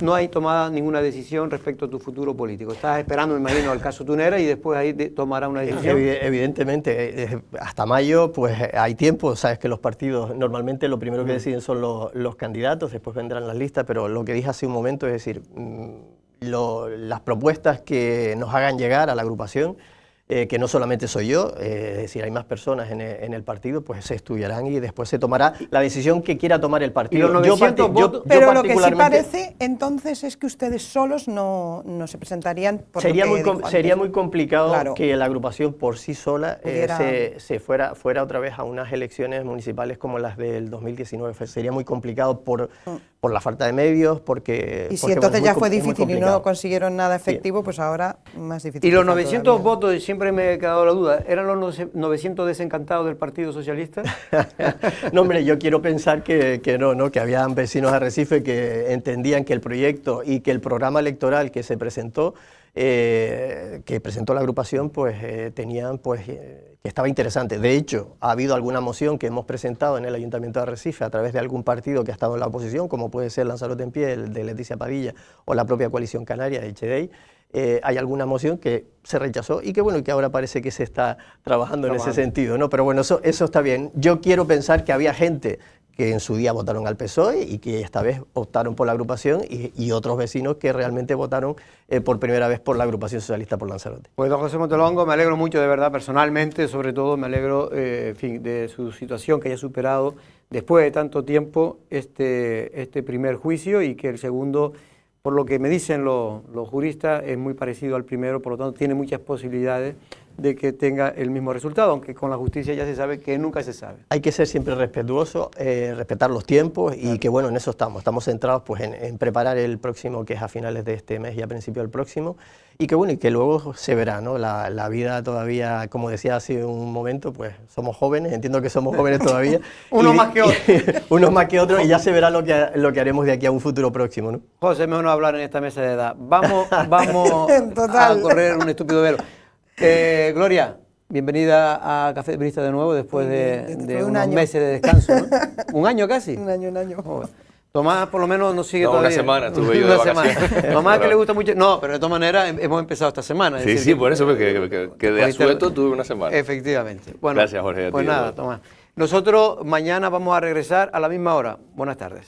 no hay tomada ninguna decisión respecto a tu futuro político. Estás esperando, me imagino, al caso Tunera y después ahí tomará una decisión. Evidentemente, hasta mayo pues hay tiempo, sabes que los partidos normalmente lo primero que deciden son los candidatos, después vendrán las listas, pero lo que dije hace un momento es decir, las propuestas que nos hagan llegar a la agrupación, que no solamente soy yo, es decir, hay más personas en el partido, pues se estudiarán y después se tomará la decisión que quiera tomar el partido. Y los 900 votos, pero lo que sí parece entonces es que ustedes solos no se presentarían. Sería muy complicado, claro, que la agrupación por sí sola se fuera otra vez a unas elecciones municipales como las del 2019. Sería muy complicado por la falta de medios, porque... Y si entonces ya fue difícil y no consiguieron nada efectivo, pues ahora más difícil. Y los 900 votos, siempre me he quedado la duda, ¿eran los 900 desencantados del Partido Socialista? No, hombre, yo quiero pensar que no, que habían vecinos de Arrecife que entendían que el proyecto y que el programa electoral que se presentó, que presentó la agrupación, pues tenían, pues, que estaba interesante. De hecho, ha habido alguna moción que hemos presentado en el Ayuntamiento de Arrecife a través de algún partido que ha estado en la oposición, como puede ser Lanzarote en Pie, el de Leticia Padilla, o la propia Coalición Canaria, de HDI. Hay alguna moción que se rechazó y que bueno, que ahora parece que se está trabajando en ese sentido, ¿no? Pero bueno, eso está bien. Yo quiero pensar que había gente que en su día votaron al PSOE y que esta vez optaron por la agrupación y otros vecinos que realmente votaron por primera vez por la agrupación socialista por Lanzarote. Pues don José Montelongo, me alegro mucho de verdad personalmente, sobre todo me alegro en fin, de su situación, que haya superado después de tanto tiempo este primer juicio y que el segundo, por lo que me dicen los juristas, es muy parecido al primero, por lo tanto tiene muchas posibilidades de que tenga el mismo resultado, aunque con la justicia ya se sabe que nunca se sabe. Hay que ser siempre respetuoso, respetar los tiempos y que bueno, en eso estamos centrados pues en preparar el próximo, que es a finales de este mes y a principios del próximo, y que bueno, y que luego se verá, ¿no? La vida todavía, como decía hace un momento, pues somos jóvenes, entiendo que somos jóvenes todavía. Unos más que otros. Unos más que otros, y ya se verá lo que haremos de aquí a un futuro próximo, ¿no? José, mejor no hablar en esta mesa de edad. Vamos a correr un estúpido velo. Gloria, bienvenida a Café de Periodista de nuevo después de unos meses de descanso, ¿no? ¿Un año casi? Un año. Oh. Tomás por lo menos nos sigue todavía. Una semana estuve yo de vacaciones. Tomás que le gusta mucho... No, pero de todas maneras hemos empezado esta semana. Sí, por eso que de asueto tuve una semana. Efectivamente. Bueno, gracias, Jorge. Pues nada, Tomás. Nosotros mañana vamos a regresar a la misma hora. Buenas tardes.